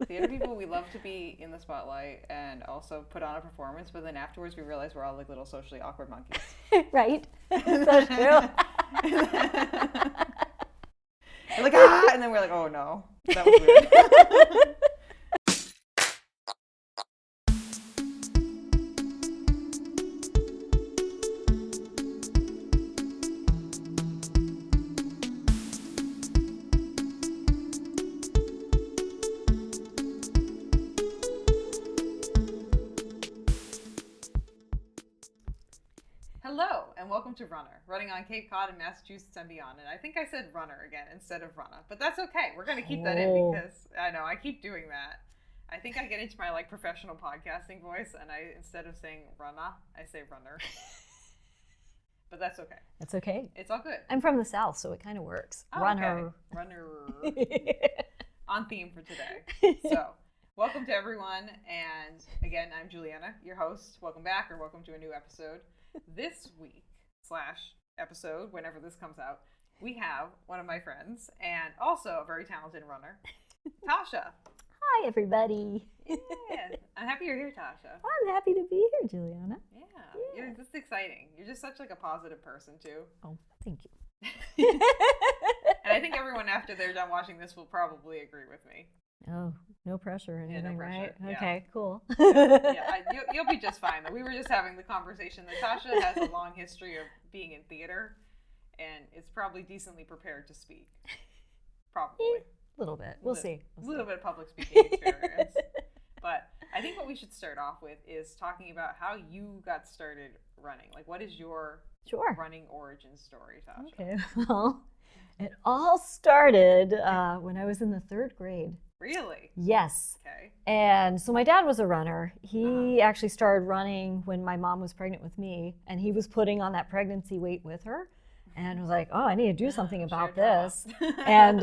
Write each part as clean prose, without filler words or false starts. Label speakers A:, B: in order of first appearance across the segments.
A: Theater people, we love to be in the spotlight and also put on a performance, but then afterwards we realize we're all like little socially awkward monkeys.
B: Right? So true.
A: We're like, ah! And then we're like, oh no, that was weird. Hello, and welcome to Runnah, running on Cape Cod in Massachusetts and beyond. And I think I said runner again instead of Runnah, but that's okay. We're going to keep that in because I know I keep doing that. I think I get into my like professional podcasting voice, and I instead of saying Runnah, I say runner. But that's okay.
B: That's okay.
A: It's all good.
B: I'm from the South, so it kind of works.
A: Oh,
B: Runner.
A: Okay. Runner. On theme for today. So, welcome to everyone. And again, I'm Julianna, your host. Welcome back, or welcome to a new episode. This week / episode, whenever this comes out, we have one of my friends and also a very talented runner, Tasha.
B: Hi, everybody.
A: Yeah, I'm happy you're here, Tasha.
B: I'm happy to be here, Julianna.
A: Yeah, you're just exciting. You're just such like a positive person too.
B: Oh, thank you.
A: And I think everyone after they're done watching this will probably agree with me.
B: Oh, no pressure or anything,
A: no pressure.
B: right?
A: Yeah.
B: Okay, cool.
A: You'll be just fine. Though. We were just having the conversation that Tasha has a long history of being in theater and is probably decently prepared to speak. Probably.
B: A little bit. We'll see.
A: A little bit of public speaking experience. But I think what we should start off with is talking about how you got started running. Like, what is your running origin story, Tasha?
B: Okay, well, it all started when I was in the 3rd grade.
A: Really?
B: Yes.
A: Okay.
B: And so my dad was a runner. He actually started running when my mom was pregnant with me, and he was putting on that pregnancy weight with her, and was like, oh, I need to do something about this. And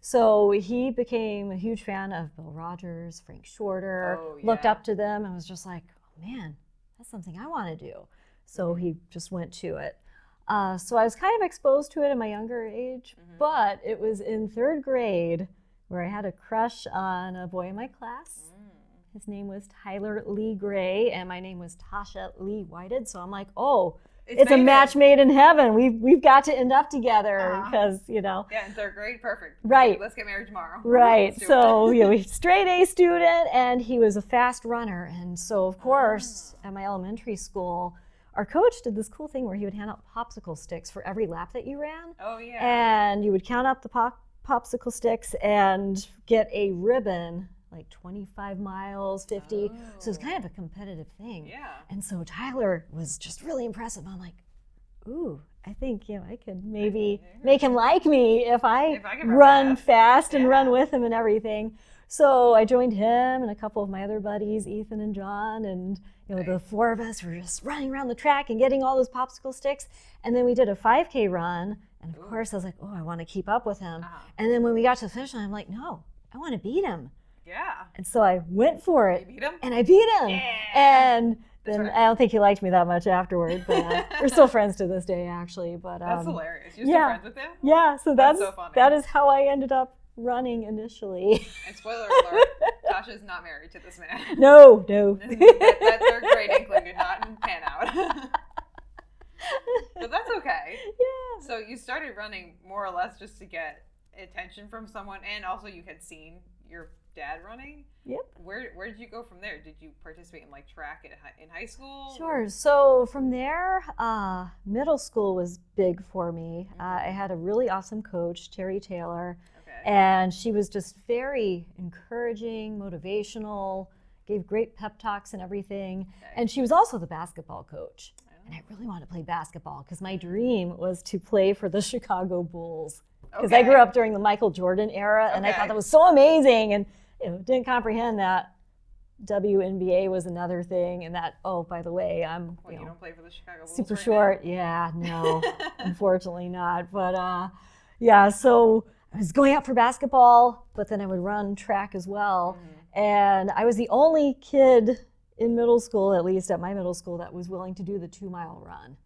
B: so he became a huge fan of Bill Rogers, Frank Shorter, looked up to them, and was just like, oh man, that's something I want to do. So he just went to it. So I was kind of exposed to it in my younger age, but it was in 3rd grade where I had a crush on a boy in my class. His name was Tyler Lee Gray, and my name was Tasha Lee Whited. So I'm like, oh, it's a match made in heaven. We've got to end up together because, you know.
A: Yeah, in 3rd grade, perfect.
B: Right.
A: Let's get married tomorrow.
B: Right. So, he's straight A student, and he was a fast runner. And so, of course, at my elementary school, our coach did this cool thing where he would hand out popsicle sticks for every lap that you ran.
A: Oh, yeah.
B: And you would count up the popsicle sticks and get a ribbon, like 25 miles, 50. So it was kind of a competitive thing.
A: Yeah.
B: And so Tyler was just really impressive. I'm like, ooh, I think, I could maybe make him like me if I run fast and run with him and everything. So I joined him and a couple of my other buddies, Ethan and John, and the 4 of us were just running around the track and getting all those popsicle sticks. And then we did a 5K run. And of course, I was like, oh, I want to keep up with him. And then when we got to the finish line, I'm like, no, I want to beat him.
A: Yeah.
B: And so I went for it.
A: You beat him?
B: And I beat him.
A: Yeah.
B: And then I don't think he liked me that much afterward, but we're still friends to this day, actually. But
A: that's hilarious. You're still friends with him?
B: Yeah, so that's
A: so funny.
B: That is how I ended up running initially.
A: And spoiler alert, Tasha is not married to this man.
B: No.
A: that 3rd grade inkling did not pan out. But that's okay.
B: Yeah.
A: So you started running more or less just to get attention from someone, and also you had seen your dad running.
B: Yep.
A: Where did you go from there? Did you participate in like track in high school?
B: Sure. So from there, middle school was big for me. I had a really awesome coach, Terry Taylor, and she was just very encouraging, motivational, gave great pep talks and everything. And she was also the basketball coach. And I really wanted to play basketball because my dream was to play for the Chicago Bulls. Because I grew up during the Michael Jordan era, and I thought that was so amazing, and didn't comprehend that WNBA was another thing, and that, oh, by the way, I'm
A: you don't play for the Chicago Bulls
B: super
A: right
B: short.
A: Now?
B: Yeah, no, unfortunately not. But so I was going out for basketball, but then I would run track as well. And I was the only kid in middle school, at least at my middle school, that was willing to do the 2-mile run.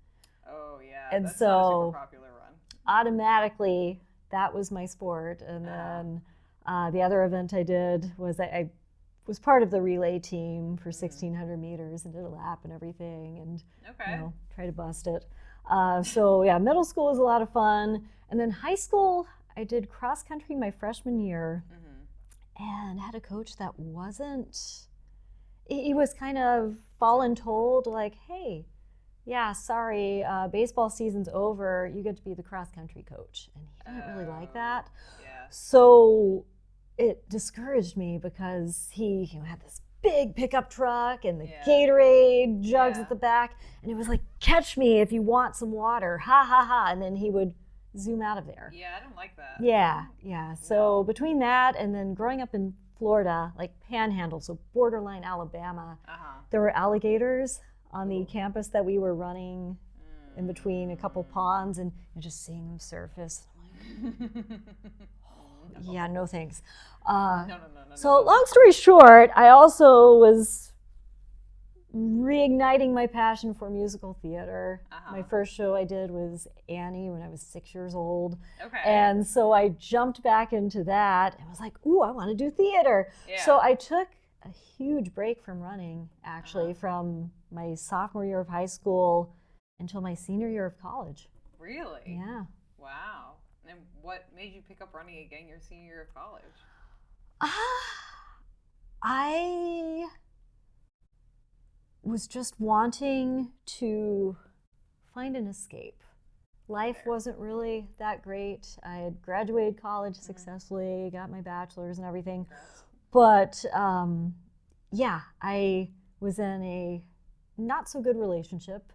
A: Oh, yeah.
B: And
A: that's
B: so
A: not a super popular run.
B: Automatically, that was my sport. And then The other event I did was I was part of the relay team for 1,600 meters and did a lap and everything, and try to bust it. So yeah, middle school was a lot of fun, and then high school I did cross country my freshman year, and had a coach that wasn't. He was kind of voluntold, like, hey, yeah, sorry, baseball season's over. You get to be the cross country coach, and he didn't really like that.
A: Yeah.
B: So it discouraged me because he had this big pickup truck and the Gatorade jugs at the back, and it was like, catch me if you want some water, ha ha ha, and then he would zoom out of there.
A: Yeah, I don't like that.
B: Yeah. So between that and then growing up in Florida, like Panhandle, so borderline Alabama, there were alligators on the campus that we were running in between a couple ponds, and just seeing them surface. Yeah, no thanks.
A: No.
B: So long story short, I also was reigniting my passion for musical theater. My first show I did was Annie when I was 6 years old.
A: Okay.
B: And so I jumped back into that and was like, ooh, I want to do theater.
A: Yeah.
B: So I took a huge break from running, actually, from my sophomore year of high school until my senior year of college.
A: Really?
B: Yeah.
A: Wow. And what made you pick up running again your senior year of college?
B: I was just wanting to find an escape. Life wasn't really that great. I had graduated college successfully, got my bachelor's and everything. But I was in a not so good relationship,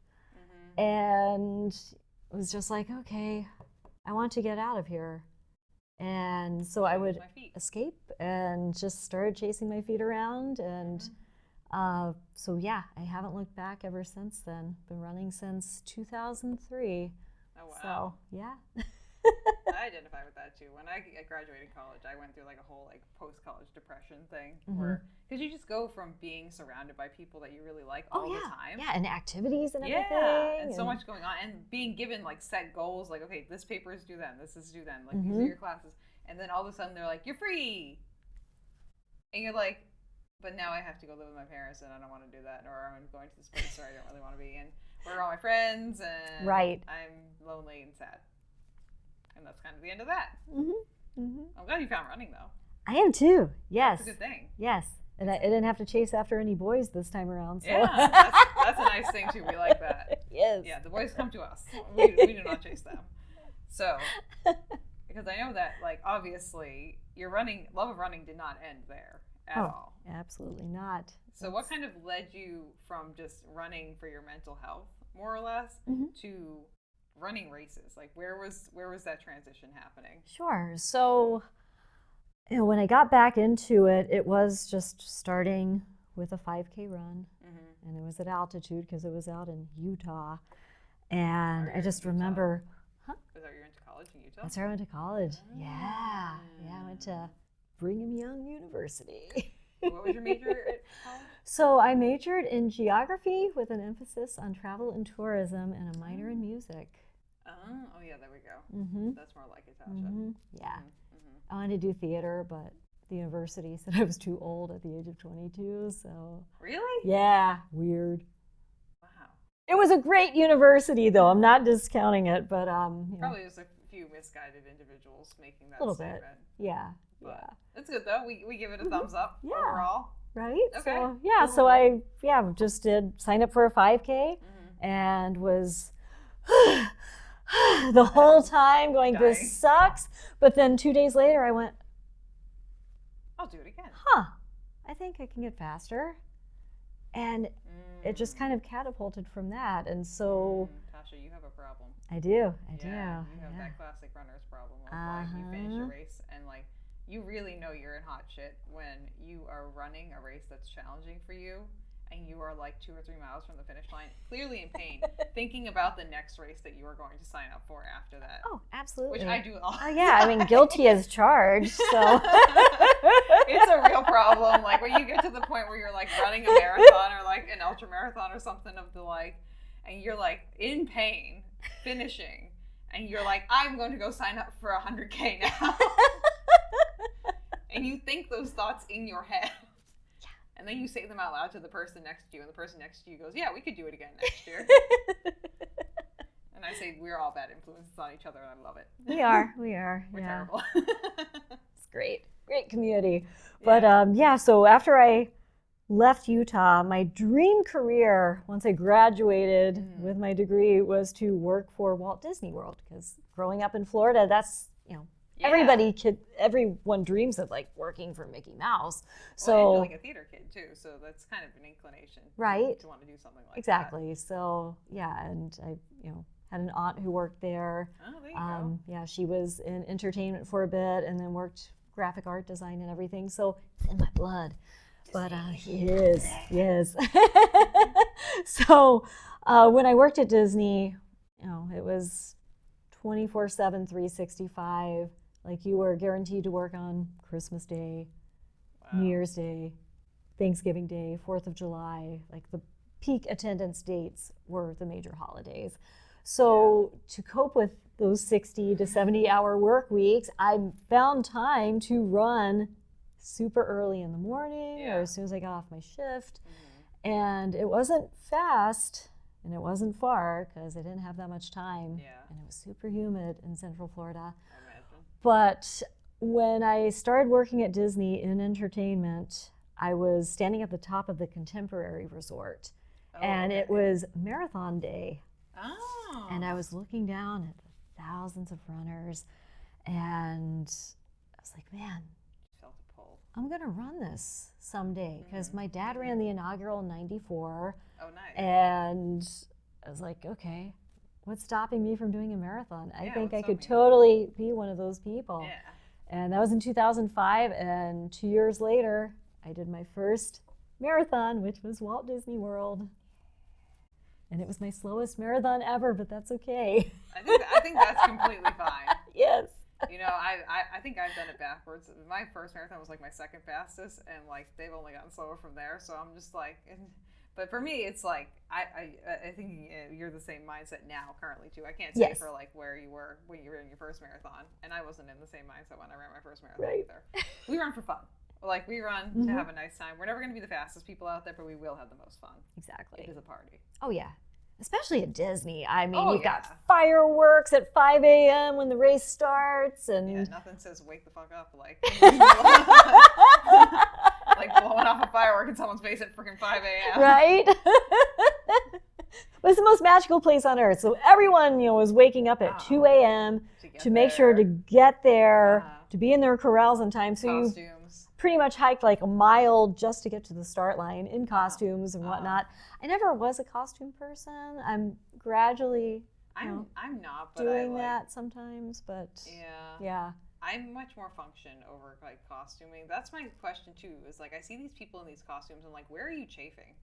B: and was just like, okay, I want to get out of here. And so I would escape and just started chasing my feet around. And so yeah, I haven't looked back ever since then. Been running since 2003.
A: Oh, wow.
B: So yeah.
A: I identify with that too. When I graduated college, I went through like a whole like post-college depression thing, where because you just go from being surrounded by people that you really like all the time,
B: and activities and everything,
A: and so much going on, and being given like set goals, like okay, this paper is due then, this is due then, like these are your classes, and then all of a sudden they're like, you're free, and you're like, but now I have to go live with my parents, and I don't want to do that, or I'm going to this place where I don't really want to be, and where are all my friends, and I'm lonely and sad. And that's kind of the end of that. I'm glad you found running, though.
B: I am too. Yes.
A: That's a good thing.
B: Yes, and I didn't have to chase after any boys this time around. So.
A: Yeah, that's a nice thing too. We like that.
B: Yes.
A: Yeah, the boys come to us. We do not chase them. So, because I know that, like, obviously, your love of running did not end there at all.
B: Absolutely not.
A: So, what kind of led you from just running for your mental health, more or less, to running races? Like, where was that transition happening?
B: Sure. So, when I got back into it, it was just starting with a 5K run, and it was at altitude because it was out in Utah. And I just remember,
A: Is that where you went to college in Utah?
B: That's where I went to college. Yeah, I went to Brigham Young University.
A: What was your major at college?
B: So I majored in geography with an emphasis on travel and tourism and a minor in music.
A: Oh yeah, there we go. That's more like it, Tasha.
B: Yeah. I wanted to do theater, but the university said I was too old at the age of 22, so.
A: Really?
B: Yeah, weird.
A: Wow.
B: It was a great university, though. I'm not discounting it, but
A: probably just a few misguided individuals making that
B: statement. Yeah.
A: But it's good though. We give it a thumbs up overall.
B: Right?
A: Okay.
B: So so I just did sign up for a 5K and was the whole time going, this sucks. But then 2 days later I went,
A: I'll do it again.
B: I think I can get faster. And it just kind of catapulted from that. And so
A: Tasha, you have a problem.
B: I do. You
A: have that classic runner's problem of like you finish a race and like you really know you're in hot shit when you are running a race that's challenging for you and you are like 2 or 3 miles from the finish line, clearly in pain, thinking about the next race that you are going to sign up for after that.
B: Oh, absolutely.
A: Which I do all the time.
B: Yeah, I mean, guilty as charged, so.
A: It's a real problem. Like when you get to the point where you're like running a marathon or like an ultra marathon or something of the like, and you're like in pain, finishing, and you're like, I'm going to go sign up for 100K now. And you think those thoughts in your head. Yeah. And then you say them out loud to the person next to you, and the person next to you goes, yeah, we could do it again next year. And I say, we're all bad influences on each other, and I love it.
B: We are.
A: We're terrible.
B: It's great community. But so after I left Utah, my dream career, once I graduated with my degree, was to work for Walt Disney World, because growing up in Florida, that's, everyone dreams of like working for Mickey Mouse. So
A: and you're like a theater kid too, so that's kind of an inclination,
B: right?
A: To want to do something like
B: exactly. That. So and I, had an aunt who worked there.
A: Oh, there you go.
B: Yeah, she was in entertainment for a bit, and then worked graphic art design and everything. So it's in my blood. But yes. So when I worked at Disney, it was 24/7, 365. Like, you were guaranteed to work on Christmas Day, New Year's Day, Thanksgiving Day, 4th of July. Like, the peak attendance dates were the major holidays. So to cope with those 60 to 70 hour work weeks, I found time to run super early in the morning or as soon as I got off my shift. And it wasn't fast and it wasn't far, because I didn't have that much time. And it was super humid in Central Florida.
A: I imagine.
B: But when I started working at Disney in entertainment, I was standing at the top of the Contemporary Resort. And it was marathon day.
A: Oh.
B: And I was looking down at the thousands of runners, and I was like, man, I'm going to run this someday, because my dad ran the inaugural in 94.
A: Oh, nice.
B: And I was like, okay, what's stopping me from doing a marathon? I think I could totally be one of those people.
A: Yeah.
B: And that was in 2005, and 2 years later, I did my first marathon, which was Walt Disney World. And it was my slowest marathon ever, but that's okay.
A: I think that's completely fine.
B: Yes.
A: I think I've done it backwards. My first marathon was like my second fastest, and like they've only gotten slower from there. So I'm just like, but for me, it's like I think you're the same mindset now currently too. I can't say for like where you were when you were in your first marathon, and I wasn't in the same mindset when I ran my first marathon either. We run for fun. Like, we run to have a nice time. We're never going to be the fastest people out there, but we will have the most fun.
B: Exactly.
A: It is a party.
B: Oh, yeah. Especially at Disney. I mean, you've got fireworks at 5 a.m. when the race starts. And
A: nothing says wake the fuck up like like blowing off a firework in someone's face at freaking 5 a.m.
B: Right? But it's the most magical place on earth. So everyone, was waking up at 2 a.m. to make sure to get there, to be in their corrals in time. So you pretty much hiked like a mile just to get to the start line in costumes and whatnot. I never was a costume person. I'm gradually
A: I'm not, but
B: doing that sometimes. But yeah.
A: I'm much more function over like costuming. That's my question too. Is like, I see these people in these costumes and like, where are you chafing?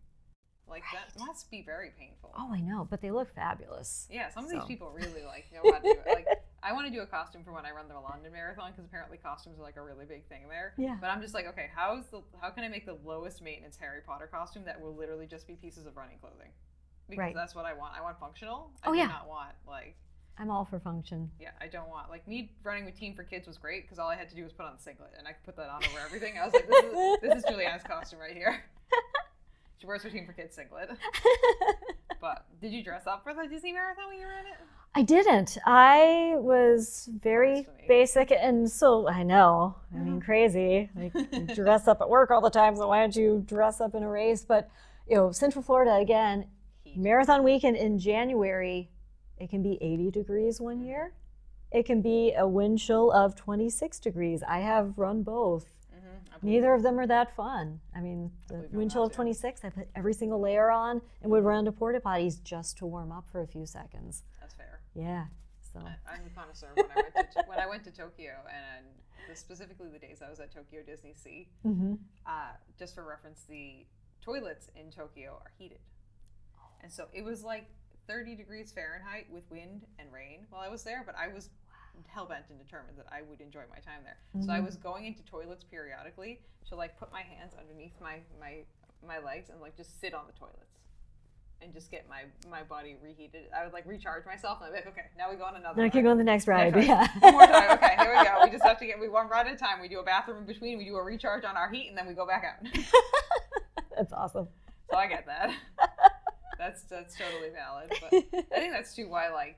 A: Like, that must be very painful.
B: Oh, I know, but they look fabulous.
A: Yeah, some of these people really like know how to do it. Like, I want to do a costume for when I run the London Marathon, because apparently costumes are like a really big thing there. Yeah. But I'm just like, okay, how can I make the lowest maintenance Harry Potter costume that will literally just be pieces of running clothing? Because that's what I want. I want functional. I do not want like.
B: I'm all for function.
A: Yeah, I don't want like me running with Team for Kids was great because all I had to do was put on the singlet and I could put that on over everything. I was like, this is Julianna's costume right here. She wears her Team for Kids singlet. But did you dress up for the Disney Marathon when you were in it?
B: I didn't. I was very basic, and so I know. I mean, crazy. Like, you dress up at work all the time, so why don't you dress up in a race? But Central Florida again, marathon weekend in January. It can be 80 degrees one year. It can be a wind chill of 26 degrees. I have run both. Neither of them are that fun. I mean, the wind chill of 26, I put every single layer on and would run to porta potties just to warm up for a few seconds.
A: That's fair.
B: Yeah. So
A: I'm a connoisseur when I went to Tokyo, and specifically the days I was at Tokyo Disney Sea. Just for reference, the toilets in Tokyo are heated, and so it was like 30 degrees Fahrenheit with wind and rain while I was there, but I was hell-bent and determined that I would enjoy my time there. So I was going into toilets periodically to like put my hands underneath my legs and like just sit on the toilets and just get my body reheated. I would like recharge myself and I'd be like, okay, now we go on another
B: Then I
A: ride.
B: can go on the next ride. Yeah.
A: One more time. Okay, here we go. We just have to we one ride at a time. We do a bathroom in between. We do a recharge on our heat, and then we go back out.
B: That's awesome.
A: So I get that. That's totally valid. But I think that's too why, like,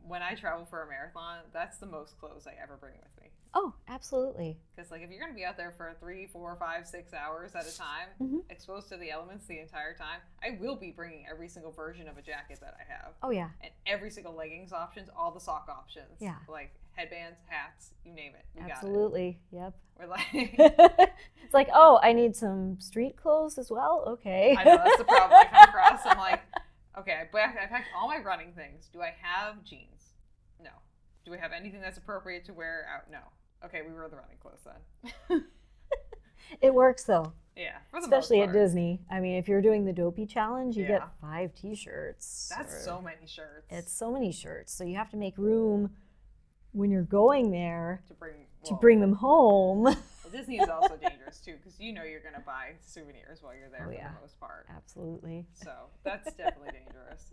A: when I travel for a marathon, that's the most clothes I ever bring with me.
B: Oh, absolutely.
A: Because, like, if you're going to be out there for 3, 4, 5, 6 hours at a time, exposed to the elements the entire time, I will be bringing every single version of a jacket that I have.
B: Oh, yeah.
A: And every single leggings options, all the sock options.
B: Yeah.
A: Like, headbands, hats, you name it. We
B: Absolutely.
A: got it.
B: Yep.
A: We're like...
B: It's like, oh, I need some street clothes as well? Okay.
A: I know, that's the problem I come across. I'm like, okay, I packed all my running things. Do I have jeans? No. Do I have anything that's appropriate to wear out? No. Okay, we wear the running clothes then.
B: It works, though.
A: Yeah, for the
B: Especially
A: most
B: at
A: part.
B: Disney. I mean, if you're doing the Dopey Challenge, you
A: Yeah.
B: get 5 T-shirts.
A: That's so many shirts.
B: It's so many shirts. So you have to make room when you're going there
A: to
B: bring them home.
A: Well, Disney is also dangerous, too, because you know you're going to buy souvenirs while you're there for the most part.
B: Absolutely.
A: So that's definitely dangerous.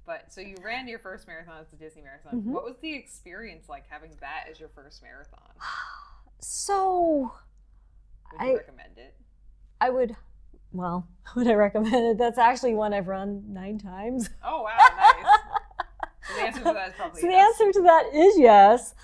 A: But so you ran your first marathon as the Disney Marathon. What was the experience like having that as your first marathon?
B: So...
A: Would you recommend it?
B: I would I recommend it? That's actually one I've run 9 times.
A: Oh, wow, nice. So the answer to that is probably
B: yes.
A: The
B: answer to that is yes.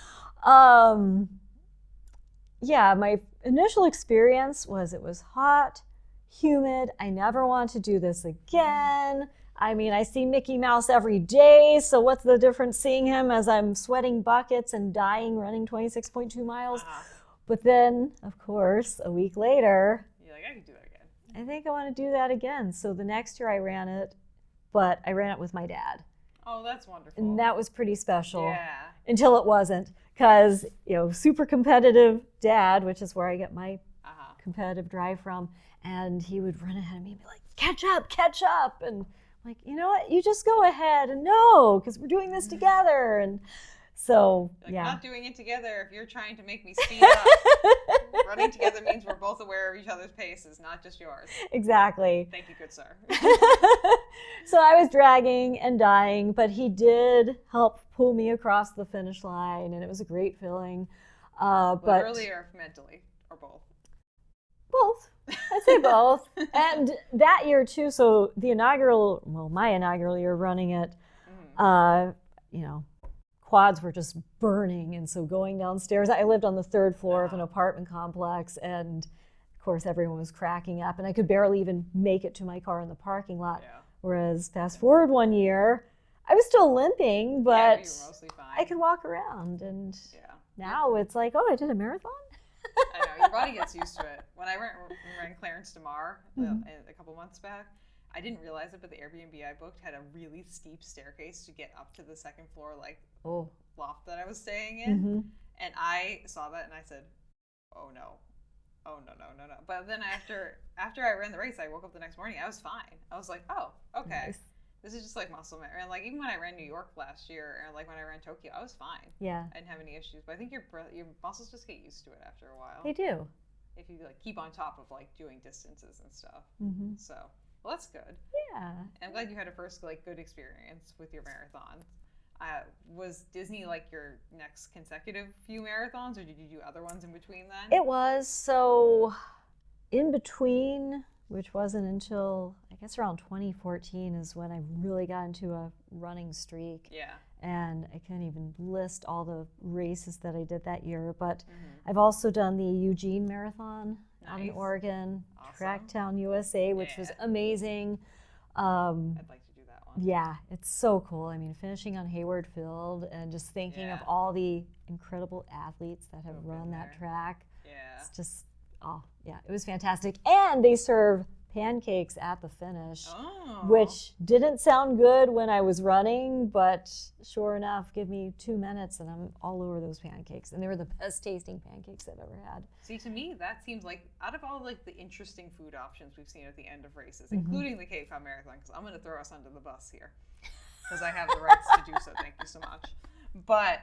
B: Yeah, my initial experience was it was hot, humid. I never want to do this again. I mean, I see Mickey Mouse every day, so what's the difference seeing him as I'm sweating buckets and dying running 26.2 miles? But then, of course, a week later,
A: you're like, I can do that again.
B: I think I want to do that again. So the next year I ran it, but I ran it with my dad.
A: Oh, that's wonderful.
B: And that was pretty special.
A: Yeah.
B: Until it wasn't, because, super competitive dad, which is where I get my competitive drive from, and he would run ahead of me and be like, catch up. And I'm like, you know what, you just go ahead and no, because we're doing this together. And so,
A: We're not doing it together if you're trying to make me speed up. Running together means we're both aware of each other's paces, not just yours.
B: Exactly.
A: Thank you, good sir.
B: So I was dragging and dying, but he did help pull me across the finish line, and it was a great feeling.
A: Literally or mentally, or both?
B: Both. I'd say both. And that year, too, so my inaugural year running it, quads were just burning. And so going downstairs, I lived on the 3rd floor of an apartment complex, and of course everyone was cracking up, and I could barely even make it to my car in the parking lot. Yeah. Whereas fast forward one year, I was still limping, but
A: you were mostly fine.
B: I could walk around, and now it's like, oh, I did a marathon?
A: I know, your body gets used to it. When I ran Clarence to Mar a couple months back, I didn't realize it, but the Airbnb I booked had a really steep staircase to get up to the 2nd floor, loft that I was staying in. And I saw that and I said, oh no. But then after I ran the race, I woke up the next morning, I was fine. I was like, oh, okay. Nice. This is just like muscle memory. And like even when I ran New York last year, or like when I ran Tokyo, I was fine. Yeah. I didn't have any issues. But I think your muscles just get used to it after a while.
B: They do.
A: If you like keep on top of like doing distances and stuff. So, well, that's good.
B: Yeah.
A: And I'm glad you had a first like good experience with your marathon. Was Disney like your next consecutive few marathons, or did you do other ones in between then?
B: It was. So in between, which wasn't until I guess around 2014 is when I really got into a running streak. Yeah. And I can't even list all the races that I did that year, but I've also done the Eugene Marathon out in Oregon, Tracktown, USA, which was amazing.
A: I'd like to do that one.
B: Yeah, it's so cool. I mean, finishing on Hayward Field and just thinking of all the incredible athletes that have run that track. Yeah. It's just, it was fantastic. And they serve pancakes at the finish, which didn't sound good when I was running, but sure enough, give me 2 minutes and I'm all over those pancakes. And they were the best tasting pancakes I've ever had.
A: See, to me, that seems like out of all like the interesting food options we've seen at the end of races, including the Cape Cod Marathon, because I'm going to throw us under the bus here because I have the rights to do so. Thank you so much. But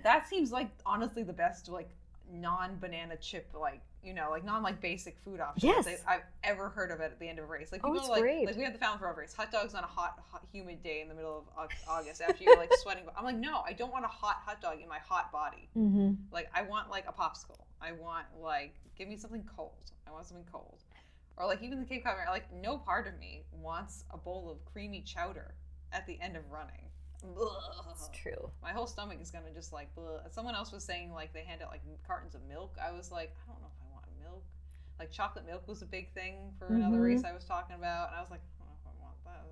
A: that seems like honestly the best like non-banana chip, like, you know, like non-like basic food options
B: Yes.
A: I've ever heard of it at the end of a race. Like,
B: Oh,
A: people
B: it's
A: are like,
B: great.
A: like we had the Fountain Road race, hot dogs on a hot, humid day in the middle of August after you're like sweating. I'm like, no, I don't want a hot dog in my hot body.
B: Mm-hmm.
A: Like, I want like a popsicle. I want like, give me something cold. I want something cold. Or like even the Cape Cod, like no part of me wants a bowl of creamy chowder at the end of running.
B: It's true.
A: My whole stomach is gonna just like. Someone else was saying like they hand out like cartons of milk. I was like, I don't know if I want milk. Like chocolate milk was a big thing for another race I was talking about, and I was like, I don't know if I want that.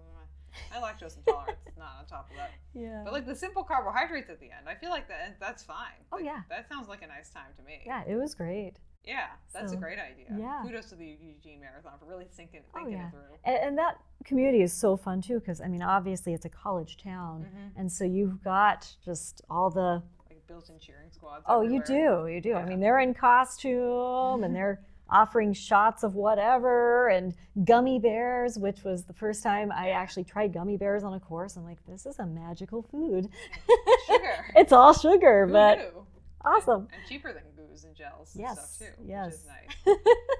A: My lactose intolerance is not on top of that.
B: Yeah.
A: But like the simple carbohydrates at the end, I feel like that's fine.
B: Oh
A: like,
B: yeah.
A: That sounds like a nice time to me.
B: Yeah, it was great.
A: Yeah, that's a great idea.
B: Yeah.
A: Kudos to the Eugene Marathon for really thinking it through.
B: And that community is so fun too, because I mean, obviously it's a college town, and so you've got just all the
A: like built-in cheering squads.
B: Oh,
A: everywhere.
B: you do.
A: Yeah.
B: I mean, they're in costume and they're offering shots of whatever and gummy bears, which was the first time I actually tried gummy bears on a course. I'm like, this is a magical food.
A: Sugar.
B: It's all sugar,
A: Who
B: but
A: knew?
B: awesome.
A: And cheaper than booze and gels and
B: Yes,
A: stuff too,
B: yes.
A: which is nice.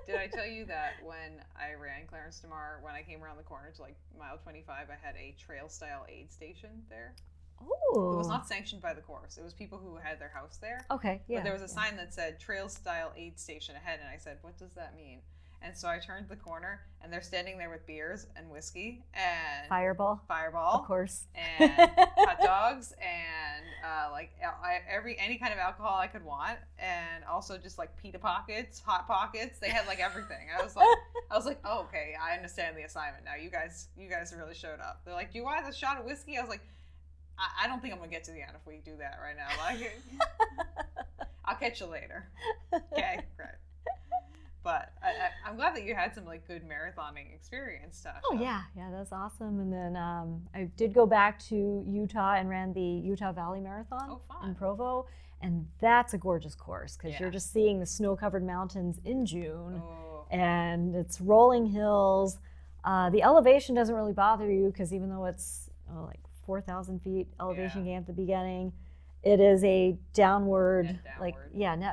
A: Did I tell you that when I ran Clarence DeMar, when I came around the corner to like mile 25, I had a trail style aid station there?
B: Oh.
A: It was not sanctioned by the course. It was people who had their house there.
B: Okay, yeah.
A: But there was a sign that said trail style aid station ahead, and I said, what does that mean? And so I turned the corner, and they're standing there with beers and whiskey and
B: Fireball,
A: of
B: course,
A: and hot dogs and any kind of alcohol I could want, and also just like pita pockets, hot pockets. They had like everything. I was like, oh, okay, I understand the assignment now. You guys really showed up. They're like, do you want a shot of whiskey? I was like, I don't think I'm gonna get to the end if we do that right now. Like, I'll catch you later. Okay, great. But I'm glad that you had some like good marathoning experience, Tasha.
B: Oh yeah, that's awesome. And then I did go back to Utah and ran the Utah Valley Marathon in Provo, and that's a gorgeous course because you're just seeing the snow-covered mountains in June, and it's rolling hills. The elevation doesn't really bother you because even though it's like 4,000 feet elevation gain at the beginning, it is a downward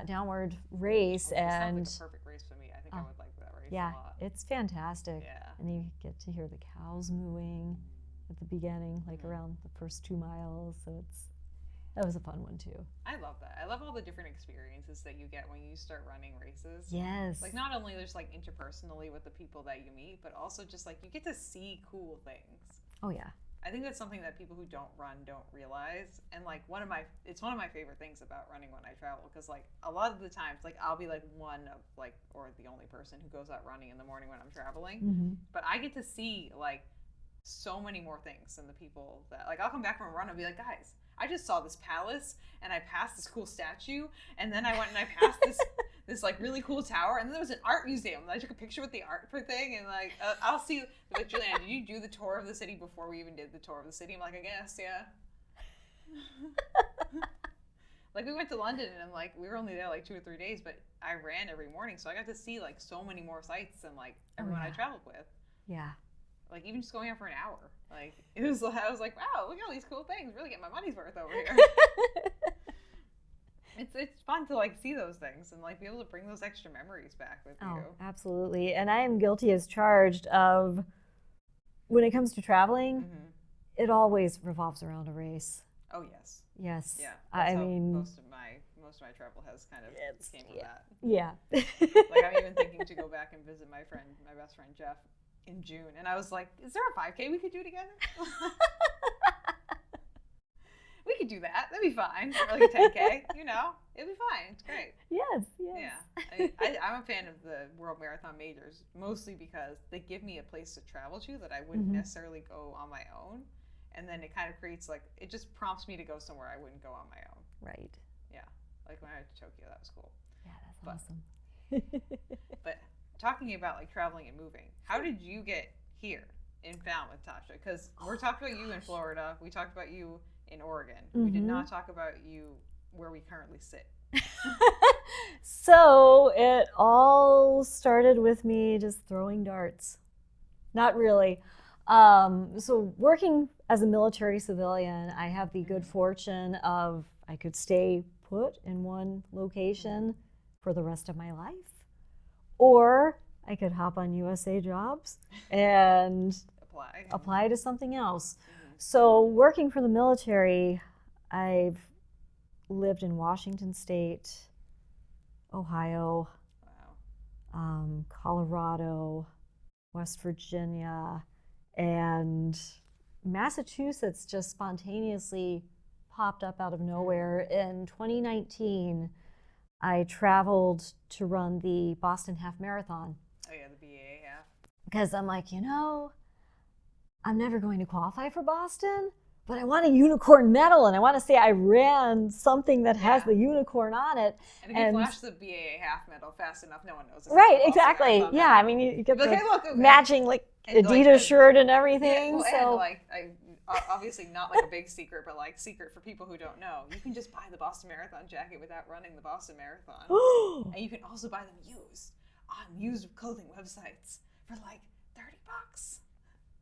B: downward race, and
A: sounds like a perfect race for me. I think I would like that race a lot.
B: It's fantastic.
A: Yeah.
B: And you get to hear the cows mooing at the beginning, like around the first 2 miles. So that was a fun one too.
A: I love that. I love all the different experiences that you get when you start running races.
B: Yes.
A: Like not only just like interpersonally with the people that you meet, but also just like you get to see cool things.
B: Oh yeah.
A: I think that's something that people who don't run don't realize, and like it's one of my favorite things about running when I travel, because like a lot of the times like I'll be like one of like or the only person who goes out running in the morning when I'm traveling, but I get to see like so many more things than the people that like I'll come back from a run and be like, guys, I just saw this palace and I passed this cool statue, and then I went and I passed this like really cool tower, and then there was an art museum and I took a picture with the art thing, and like I'll see like, Julianna, did you do the tour of the city before we even did the tour of the city? I'm like, I guess, yeah. Like we went to London and like we were only there like 2 or 3 days, but I ran every morning, so I got to see like so many more sights than like everyone I traveled with.
B: Yeah.
A: Like even just going out for an hour, like I was like, wow, look at all these cool things. Really get my money's worth over here. It's fun to like see those things and like be able to bring those extra memories back with you.
B: Oh, absolutely. And I am guilty as charged of when it comes to traveling, it always revolves around a race.
A: Oh yes.
B: Yes.
A: Yeah.
B: I mean,
A: most of my travel has kind of came from that.
B: Yeah.
A: Like I'm even thinking to go back and visit my best friend Jeff in June, and I was like, is there a 5K we could do together? We could do that. That'd be fine. Or like a 10K, you know, it'd be fine. It's great.
B: Yes.
A: Yeah. I'm a fan of the World Marathon Majors, mostly because they give me a place to travel to that I wouldn't necessarily go on my own. And then it kind of creates like, it just prompts me to go somewhere I wouldn't go on my own.
B: Right.
A: Yeah. Like when I went to Tokyo, that was cool.
B: Yeah, that's awesome.
A: But talking about like traveling and moving, how did you get here in Falmouth, Tasha? Because we're talking about you in Florida. We talked about you in Oregon. We did not talk about you where we currently sit.
B: So it all started with me just throwing darts. Not really. So working as a military civilian, I have the good fortune of I could stay put in one location for the rest of my life, or I could hop on USA Jobs and apply to something else. So working for the military, I've lived in Washington State, Ohio, Colorado, West Virginia, and Massachusetts just spontaneously popped up out of nowhere. In 2019, I traveled to run the Boston Half Marathon.
A: Oh yeah, the BAA half.
B: Because I'm like, I'm never going to qualify for Boston, but I want a unicorn medal, and I want to say I ran something that has the unicorn on it.
A: And if you flash the BAA half medal fast enough, no one knows.
B: Right, exactly. Yeah, I mean, you get the matching Adidas shirt and everything.
A: Yeah, well, and obviously not like a big secret, but like secret for people who don't know. You can just buy the Boston Marathon jacket without running the Boston Marathon. And you can also buy them used on used clothing websites for like $30.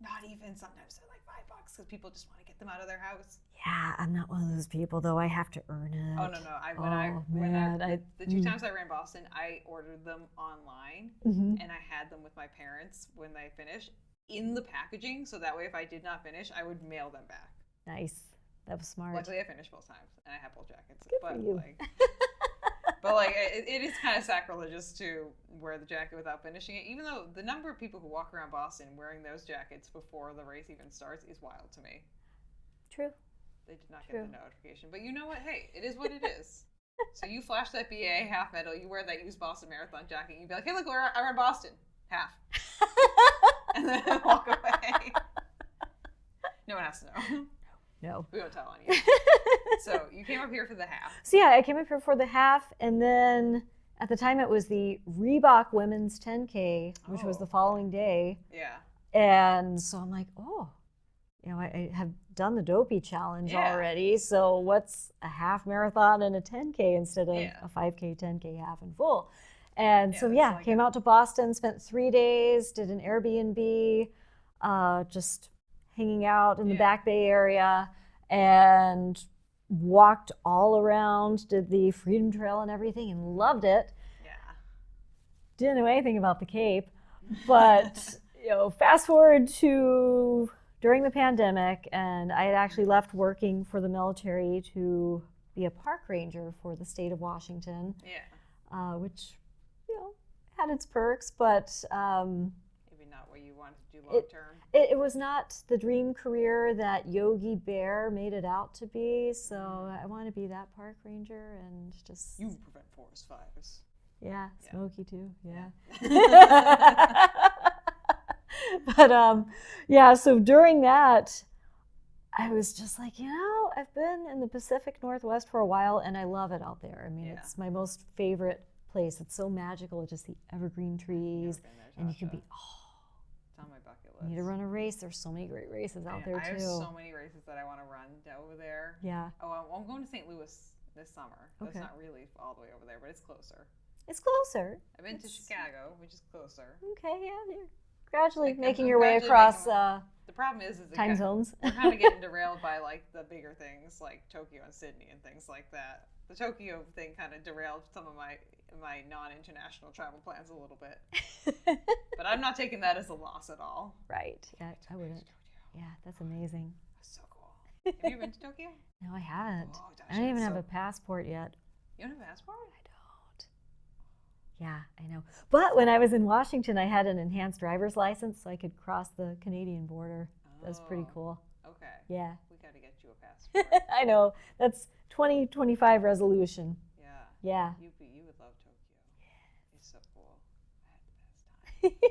A: Not even, sometimes they're like $5 because people just want to get them out of their house.
B: Yeah, I'm not one of those people though. I have to earn it.
A: Oh no. The 2 times I ran Boston, I ordered them online and I had them with my parents when they finished in the packaging, so that way if I did not finish, I would mail them back.
B: Nice. That was smart.
A: Luckily I finished both times and I had both jackets.
B: Good for you.
A: It is kind of sacrilegious to wear the jacket without finishing it, even though the number of people who walk around Boston wearing those jackets before the race even starts is wild to me.
B: True.
A: They did not get the notification. But you know what? Hey, it is what it is. So you flash that BA half medal, you wear that used Boston Marathon jacket, and you be like, hey, look, I ran Boston. Half. And then walk away. No one has to know.
B: No.
A: We won't tell on you. So you came up here for the half.
B: So yeah, I came up here for the half, and then at the time it was the Reebok Women's 10K, which was the following day.
A: Yeah.
B: And so I'm like, I have done the Dopey Challenge already, so what's a half marathon and a 10K instead of a 5K, 10K, half and full? And came out to Boston, spent 3 days, did an Airbnb, just hanging out in the Back Bay area, and walked all around, did the Freedom Trail and everything, and loved it.
A: Yeah.
B: Didn't know anything about the Cape, but fast forward to during the pandemic, and I had actually left working for the military to be a park ranger for the state of Washington.
A: Yeah.
B: Which, had its perks, but
A: maybe not what you wanted to do long term.
B: It was not the dream career that Yogi Bear made it out to be, so I want to be that park ranger and just...
A: You prevent forest fires.
B: Yeah, Smokey too, yeah. But, so during that, I was just like, I've been in the Pacific Northwest for a while, and I love it out there. I mean, it's my most favorite place. It's so magical, just the evergreen trees, and you can be,
A: it's on my bucket list.
B: You need to run a race. There's so many great races out there, too.
A: I have so many races that I want to run over there.
B: Yeah.
A: Oh, I'm going to St. Louis this summer. That's not really all the way over there, but it's closer.
B: It's closer.
A: I've been to Chicago, which is closer.
B: Okay, yeah. You're gradually making your way across
A: the problem is
B: time zones.
A: We're kind of getting derailed by the bigger things like Tokyo and Sydney and things like that. The Tokyo thing kind of derailed some of my non-international travel plans a little bit. But I'm not taking that as a loss at all.
B: Right. Yeah, I wouldn't. Yeah, that's amazing.
A: That's so cool. Have you been to Tokyo?
B: No, I haven't.
A: Oh, Tasha,
B: I don't even have a passport yet.
A: You don't have a passport?
B: I don't. Yeah, I know. But when I was in Washington, I had an enhanced driver's license, so I could cross the Canadian border. That was pretty cool.
A: Okay.
B: Yeah.
A: We got to get you a passport.
B: I know. That's 2025 resolution.
A: Yeah.
B: Yeah.
A: You would love Tokyo. Yeah. It's so cool. I had the best time.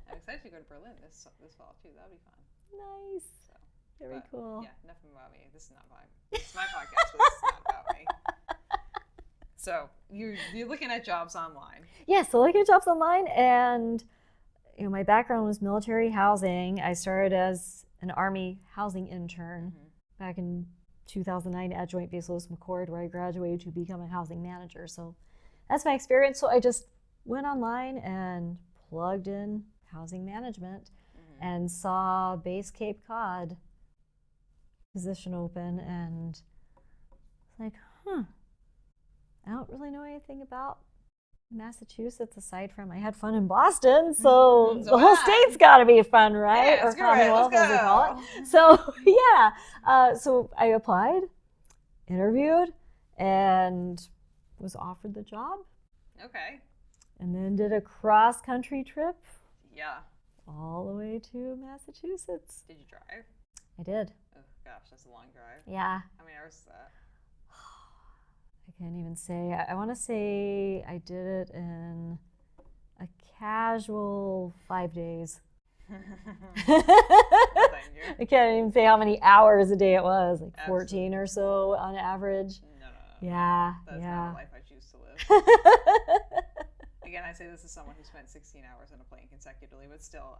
A: I'm excited to go to Berlin this fall too. That'll be fun.
B: Nice.
A: So,
B: very cool.
A: Yeah, nothing about me. This is not mine. It's my podcast, but this is not about me. So you're looking at jobs online.
B: Yeah, so looking at jobs online, and my background was military housing. I started as an Army housing intern back in 2009 at Joint Base Lewis McChord, where I graduated to become a housing manager. So that's my experience. So I just went online and plugged in housing management and saw Base Cape Cod position open, and it's like, I don't really know anything about Massachusetts aside from I had fun in Boston, so
A: So
B: the whole state's got to be fun, right?
A: Yeah,
B: or
A: screw it, let's
B: Commonwealth, as we call
A: go.
B: it. So yeah, so I applied, interviewed, and was offered the job,
A: Okay.
B: and then did a cross-country trip
A: Yeah.
B: all the way to Massachusetts.
A: Did you drive?
B: I did.
A: Oh gosh, that's a long drive.
B: Yeah.
A: How many hours is that?
B: I can't even say. I want to say I did it in a casual 5 days.
A: Thank you.
B: I can't even say how many hours a day it was, like 14
A: Absolutely.
B: or so on average.
A: No.
B: Yeah,
A: That's
B: yeah.
A: not a life I choose to live. Again, I say this as someone who spent 16 hours in a plane consecutively, but still,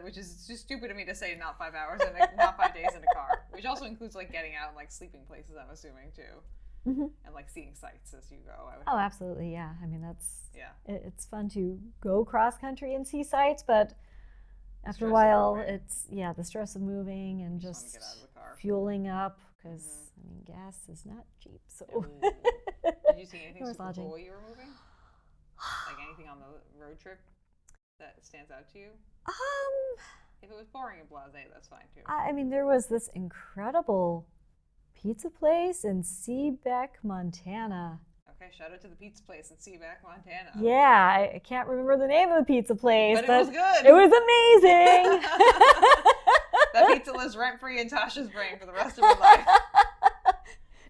A: which is just stupid of me to say not 5 hours and not 5 days in a car, which also includes like getting out and like sleeping places, I'm assuming too.
B: Mm-hmm.
A: And like seeing sights as you go.
B: Oh, absolutely, yeah. I mean,
A: yeah.
B: It's fun to go cross country and see sights, but after a
A: Stress of
B: while,
A: moving.
B: it's the stress of moving and
A: You
B: just
A: wanna get out of the car.
B: fueling up because I mean, gas is not cheap. So
A: Ooh. Did you see anything
B: There was
A: super
B: lodging.
A: cool while you were moving? Like anything on the road trip that stands out to you? If it was boring and blasé, that's fine too.
B: I mean, there was this incredible pizza place in Seabeck, Montana.
A: Okay, shout out to the pizza place in Seaback, Montana.
B: Yeah, I can't remember the name of the pizza place,
A: But it was good.
B: It was amazing.
A: That pizza lives rent free in Tasha's brain for the rest of her life.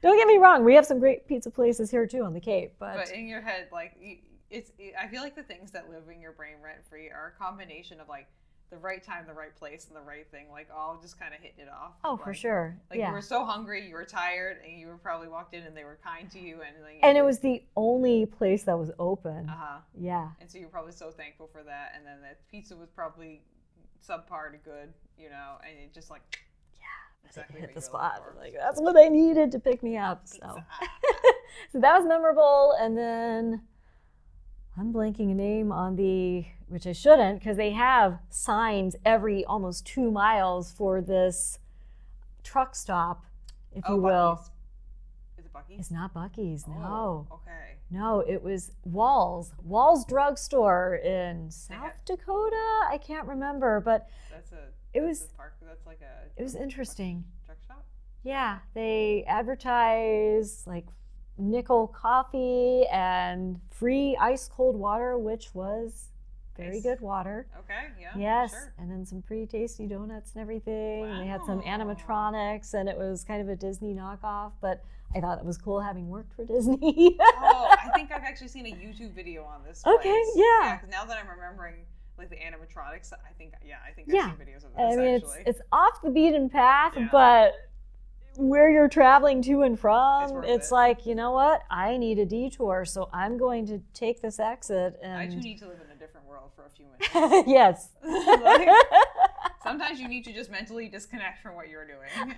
B: Don't get me wrong, we have some great pizza places here too on the Cape,
A: But in your head, like I feel like the things that live in your brain rent free are a combination of like the right time, the right place, and the right thing, like all just kind of hitting it off.
B: oh,
A: like,
B: for sure.
A: Like
B: yeah.
A: you were so hungry, you were tired, and you were probably walked in and they were kind to you, and like,
B: And it was the only place that was open. Yeah.
A: And so you're probably so thankful for that. And then the pizza was probably subpar to good, you know, and it just like exactly
B: hit
A: what
B: the
A: you were looking
B: spot.
A: for.
B: Like that's what I needed to pick me up. So, so that was memorable. And then I'm blanking a name on which I shouldn't, because they have signs every almost 2 miles for this truck stop, if you will.
A: Buc-ee's. Is it Buc-ee's?
B: It's not Buc-ee's, no.
A: Okay.
B: No, it was Wall's drugstore in South Dakota. I can't remember, but it was interesting.
A: Truck shop?
B: Yeah, they advertise like nickel coffee and free ice cold water, which was very good water.
A: Okay, yeah.
B: Yes,
A: sure.
B: and then some pretty tasty donuts and everything.
A: Wow.
B: And they had some animatronics, and it was kind of a Disney knockoff, but I thought it was cool having worked for Disney.
A: I think I've actually seen a YouTube video on this place.
B: Okay, yeah.
A: Because now that I'm remembering like the animatronics, I think I've seen videos of this
B: I mean,
A: actually.
B: it's off the beaten path, but where you're traveling to and from, it's like, you know what? I need a detour, so I'm going to take this exit. And
A: I too need to live in a different world for a few minutes.
B: Yes.
A: Sometimes you need to just mentally disconnect from what you're doing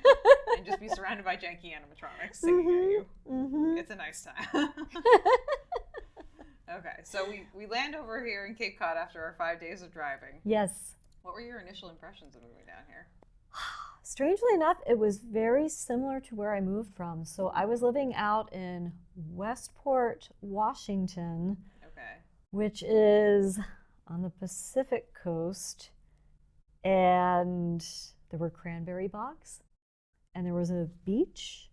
A: and just be surrounded by janky animatronics singing at you. Mm-hmm. It's a nice time. Okay, so we land over here in Cape Cod after our 5 days of driving.
B: Yes.
A: What were your initial impressions of moving down here?
B: Strangely enough, it was very similar to where I moved from. So I was living out in Westport, Washington, which is on the Pacific coast. And there were cranberry bogs, and there was a beach.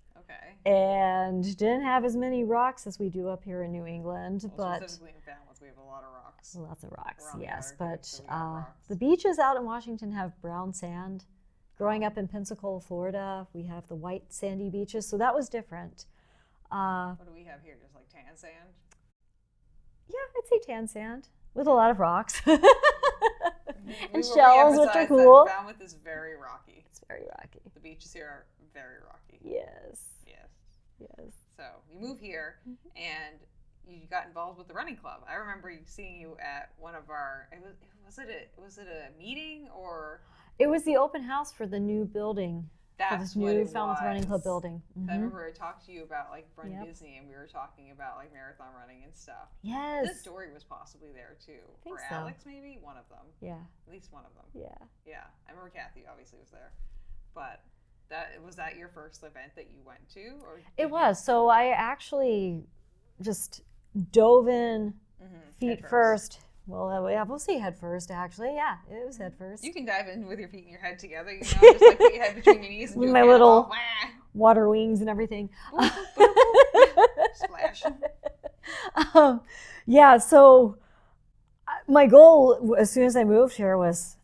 B: And didn't have as many rocks as we do up here in New England, but
A: specifically in Falmouth, we have a lot of rocks.
B: Lots of rocks, yes.
A: Water,
B: But
A: so
B: the beaches out in Washington have brown sand. Growing up in Pensacola, Florida, we have the white sandy beaches, so that was different.
A: What do we have here? Just like tan sand?
B: Yeah, I'd say tan sand with a lot of rocks.
A: And
B: shells, which are cool.
A: Falmouth is very rocky.
B: It's very rocky.
A: The beaches here are very rocky.
B: Yes.
A: So you move here, and you got involved with the running club. I remember seeing you at one of our. Was it a meeting or?
B: It was the open house for the new building.
A: That's
B: for this
A: what
B: new
A: it
B: Falmouth
A: was.
B: Running Club building. Mm-hmm.
A: I remember I talked to you about like Run Disney, and we were talking about like marathon running and stuff.
B: Yes.
A: This story was possibly there too.
B: I think
A: or
B: so.
A: Alex, maybe one of them.
B: Yeah.
A: At least one of them.
B: Yeah.
A: I remember Kathy obviously was there, but was that your first event that you went to, or?
B: It was. So I actually just dove in feet
A: Head
B: first. Well, yeah, we'll say head first, actually. Yeah, it was head first.
A: You can dive in with your feet and your head together, you know, just like put your head between your knees and
B: with
A: do
B: my
A: a
B: little
A: cannonball.
B: water wings and everything.
A: Boop, boop, boop, boop. Splash.
B: Yeah, so my goal as soon as I moved here was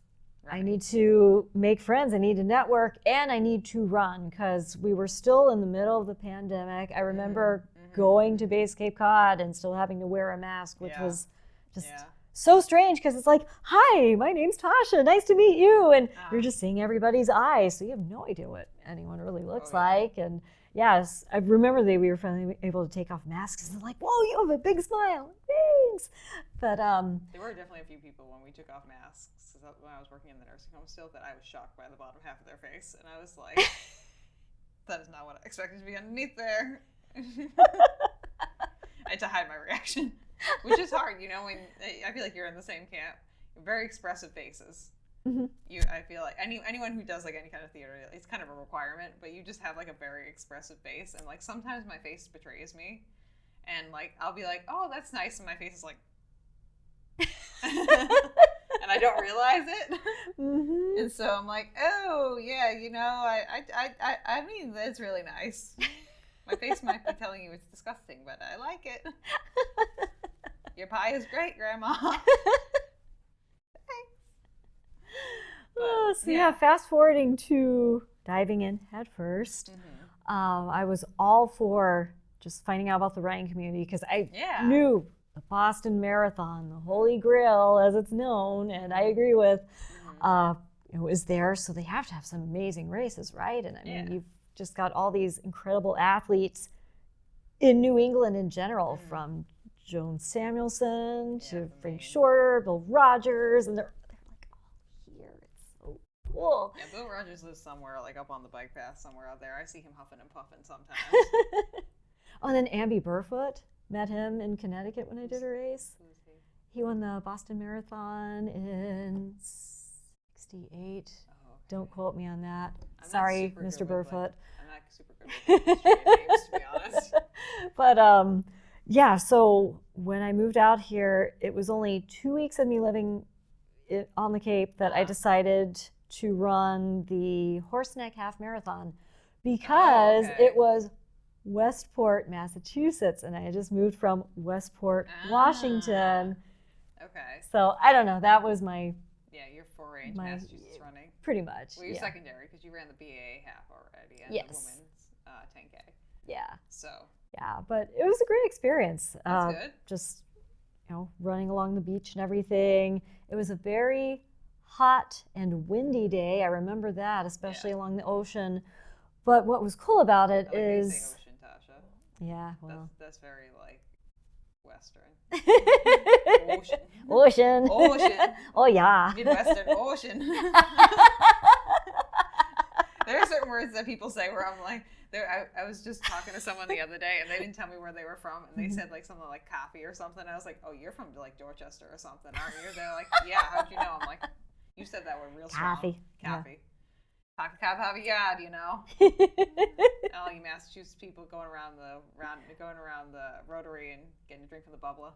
B: I need to make friends, I need to network, and I need to run because we were still in the middle of the pandemic. I remember going to Base Cape Cod and still having to wear a mask, which was just so strange because it's like, hi, my name's Tasha, nice to meet you. And you're just seeing everybody's eyes, so you have no idea what anyone really looks like. And yes, I remember we were finally able to take off masks and like, whoa, you have a big smile, thanks. But
A: there were definitely a few people when we took off masks when I was working in the nursing home still that I was shocked by the bottom half of their face, and I was like, that is not what I expected to be underneath there. I had to hide my reaction, which is hard, you know, when I feel like you're in the same camp. Very expressive faces. I feel like anyone who does like any kind of theater, it's kind of a requirement, but you just have like a very expressive face, and like sometimes my face betrays me, and like I'll be like, oh, that's nice, and my face is like and I don't realize it. And so I'm like, oh yeah, you know, I mean, that's really nice. My face might be telling you it's disgusting, but I like it. Your pie is great, Grandma.
B: So fast forwarding to diving in head first. I was all for just finding out about the running community because I knew the Boston Marathon, the Holy Grail as it's known, and I agree with, it was there, so they have to have some amazing races, right? And I mean, you've just got all these incredible athletes in New England in general, from Joan Samuelson to Frank Shorter, Bill Rogers, and they're like all here. It's so cool.
A: Yeah, Bill Rogers lives somewhere like up on the bike path somewhere out there. I see him huffing and puffing sometimes.
B: And then Amby Burfoot, met him in Connecticut when I did a race.
A: Who is he?
B: He won the Boston Marathon in '68. Oh, okay. Don't quote me on that. Sorry, Mr. Burfoot.
A: I'm not super good with names, to be honest.
B: But so when I moved out here, it was only 2 weeks of me living on the Cape that I decided to run the Horseneck Half Marathon because it was Westport, Massachusetts, and I had just moved from Westport, Washington.
A: Okay.
B: So I don't know. That was my
A: your foray into Massachusetts running.
B: Pretty much.
A: Well, you're secondary because you ran the BAA half already and the women's 10K.
B: Yeah.
A: So.
B: Yeah, but it was a great experience.
A: That's good.
B: Just running along the beach and everything. It was a very hot and windy day. I remember that, especially along the ocean. But what was cool about it is.
A: Say ocean, Tasha.
B: Yeah, well.
A: That's very like Western.
B: Ocean. Oh yeah.
A: Midwestern ocean. There are certain words that people say where I'm like, I was just talking to someone the other day and they didn't tell me where they were from, and they said like something like coffee or something. I was like, oh, you're from like Dorchester or something, aren't you? They're like, yeah, how'd you know? I'm like, you said that word real strong. Coffee. Yeah. You know. All you Massachusetts people going around the Rotary and getting a drink from the bubbler.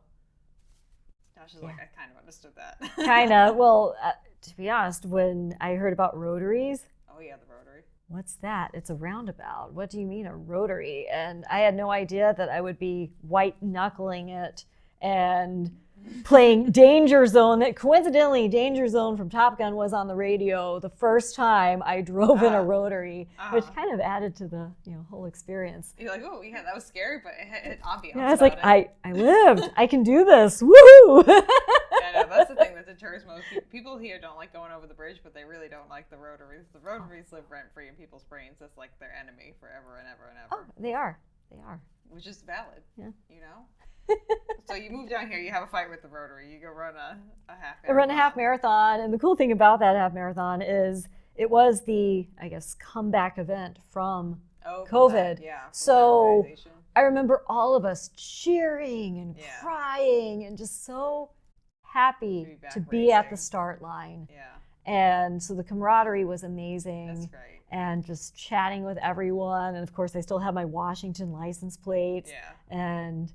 A: Tasha's like, I kind of understood that.
B: Kind of. Well, to be honest, when I heard about rotaries.
A: Oh yeah, the Rotary.
B: What's that? It's a roundabout. What do you mean a rotary? And I had no idea that I would be white knuckling it and playing Danger Zone. That coincidentally, Danger Zone from Top Gun was on the radio the first time I drove in a rotary, which kind of added to the whole experience.
A: You're like, oh yeah, that was scary, but it had ambiance.
B: Yeah, it's like I lived. I can do this. Woohoo!
A: Yeah, no, that's the thing that deters most people. People here don't like going over the bridge, but they really don't like the rotaries. The rotaries live rent free in people's brains. That's like their enemy forever and ever and ever.
B: Oh, they are.
A: Which is valid.
B: Yeah.
A: You know. So you move down here, you have a fight with the Rotary. You go run a half marathon.
B: I run a half marathon, and the cool thing about that half marathon is it was the, I guess, comeback event from COVID. So I remember all of us cheering and crying and just so happy to be at the start line.
A: Yeah.
B: And so the camaraderie was amazing.
A: That's great.
B: And just chatting with everyone. And of course, I still have my Washington license plate.
A: Yeah.
B: And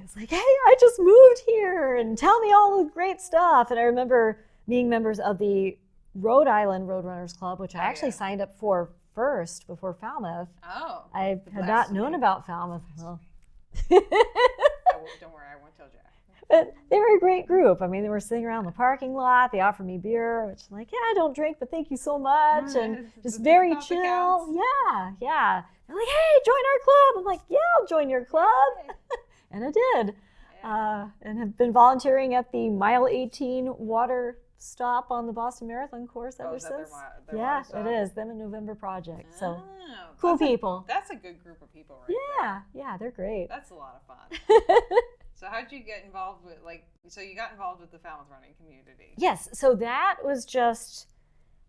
B: It's like, hey, I just moved here and tell me all the great stuff. And I remember being members of the Rhode Island Roadrunners Club, which I actually signed up for first before Falmouth.
A: Oh.
B: I had not known about Falmouth. Well.
A: Don't worry, I won't tell Jack.
B: But they were a great group. I mean, they were sitting around the parking lot. They offered me beer, which I'm like, yeah, I don't drink, but thank you so much. And just very chill. Yeah. They're like, hey, join our club. I'm like, yeah, I'll join your club. And I did. And have been volunteering at the Mile 18 water stop on the Boston Marathon course ever since. Yeah, it is. Them and November Project. So cool people.
A: That's a good group of people right there.
B: Yeah, they're great.
A: That's a lot of fun. So how'd you get involved with, so you got involved with the Falmouth running community?
B: Yes, so that was just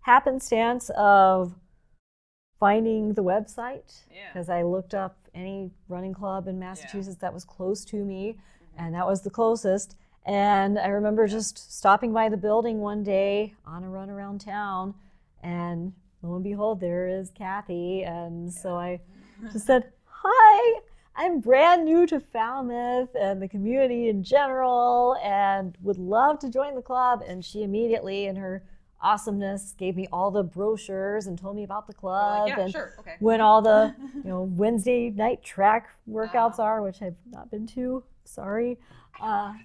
B: happenstance of finding the website, because I looked up any running club in Massachusetts that was close to me, and that was the closest. And I remember just stopping by the building one day on a run around town, and lo and behold, there is Kathy. And so I just said, hi, I'm brand new to Falmouth and the community in general, and would love to join the club. And she immediately, in her awesomeness, gave me all the brochures and told me about the club when all the Wednesday night track workouts are, which I've not been to. Sorry.
A: I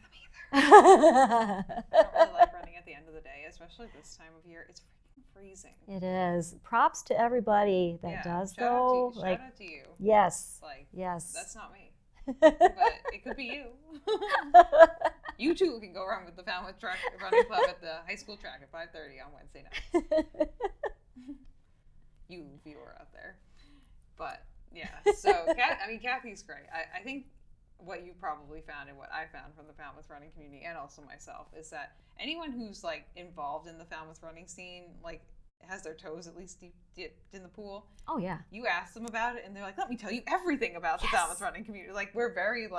A: don't really like running at the end of the day, especially this time of year. It's freaking freezing.
B: It is. Props to everybody that does though.
A: Shout out to you.
B: Yes.
A: Yes. That's not me. But it could be you. You too can go run with the Falmouth Running Club at the high school track at 5:30 on Wednesday night. You viewer out there. But yeah, so Kathy's great. I think what you probably found and what I found from the Falmouth running community and also myself is that anyone who's involved in the Falmouth running scene, has their toes at least dipped in the pool.
B: Oh yeah.
A: You ask them about it and they're like, let me tell you everything about the Falmouth running community. We're very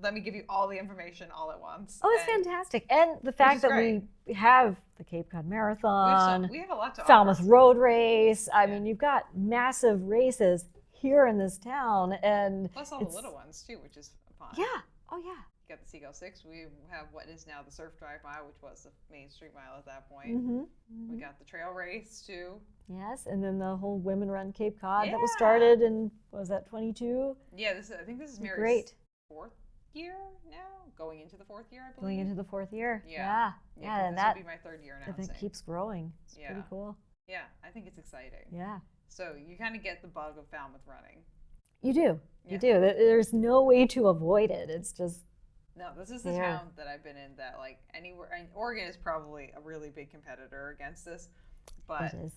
A: let me give you all the information all at once.
B: Oh, it's fantastic. And the fact that we have the Cape Cod Marathon,
A: we have a lot to
B: Falmouth Road Race. I mean, you've got massive races here in this town, and
A: plus all the little ones too, which is fun.
B: Yeah. Oh yeah.
A: You got the Seagull 6. We have what is now the Surf Drive Mile, which was the Main Street Mile at that point. We got the trail race too.
B: Yes, and then the whole Women Run Cape Cod that was started in, what was that, 22?
A: Yeah, I think this is Mary's fourth year now, going into the fourth year, I believe.
B: Going into the fourth year.
A: Yeah,
B: and
A: this will be my third year now.
B: It keeps growing. It's pretty cool.
A: Yeah, I think it's exciting.
B: Yeah.
A: So you kind of get the bug of Falmouth running.
B: You do. You do. There's no way to avoid it. It's just
A: no. This is the town that I've been in that anywhere. And Oregon is probably a really big competitor against this, but
B: it is.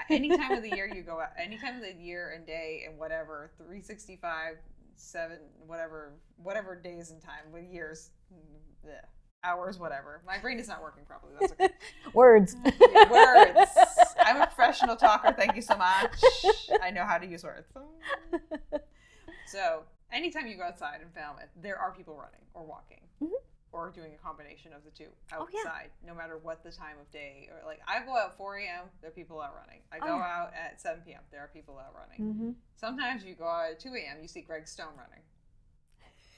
A: Any time of the year you go out, any time of the year and day and whatever, 365, 7, whatever days and time, with years, hours, whatever. My brain is not working properly. That's okay.
B: Words.
A: Words. I'm a professional talker. Thank you so much. I know how to use words. So anytime you go outside in Falmouth, there are people running or walking or doing a combination of the two outside, no matter what the time of day. Or I go out at 4 a.m., there are people out running. I go out at 7 p.m., there are people out running. Sometimes you go out at 2 a.m., you see Greg Stone running.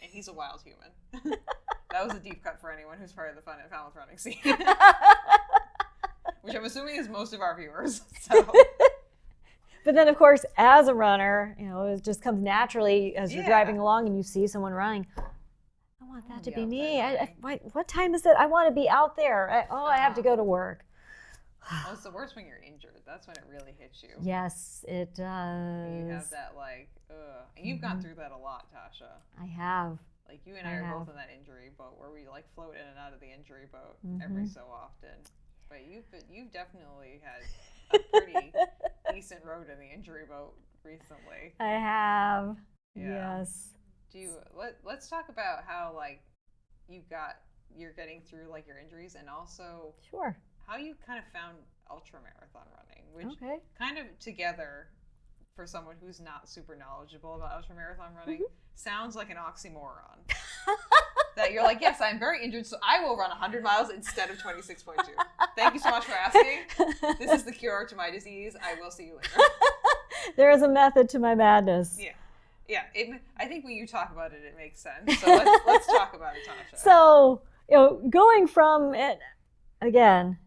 A: And he's a wild human. That was a deep cut for anyone who's part of the Falmouth running scene. Which I'm assuming is most of our viewers. So.
B: But then, of course, as a runner, it just comes naturally as you're driving along and you see someone running. I want that to be me. What time is it? I want to be out there. I have to go to work.
A: Well, it's the worst when you're injured. That's when it really hits you.
B: Yes, it does.
A: You have that and you've gone through that a lot, Tasha.
B: I have.
A: You and I are both in that injury boat where we float in and out of the injury boat every so often. But you've definitely had a pretty decent road in the injury boat recently.
B: I have.
A: Yeah.
B: Yes.
A: Let's talk about how you're getting through your injuries, and also how you kind of found ultra marathon running, which kind of together for someone who's not super knowledgeable about ultra marathon running sounds like an oxymoron. That you're yes, I'm very injured, so I will run 100 miles instead of 26.2. Thank you so much for asking. This is the cure to my disease. I will see you later.
B: There is a method to my madness.
A: Yeah. Yeah, I think when you talk about it, it makes sense. So let's talk about it, Tasha.
B: So, going from it, again,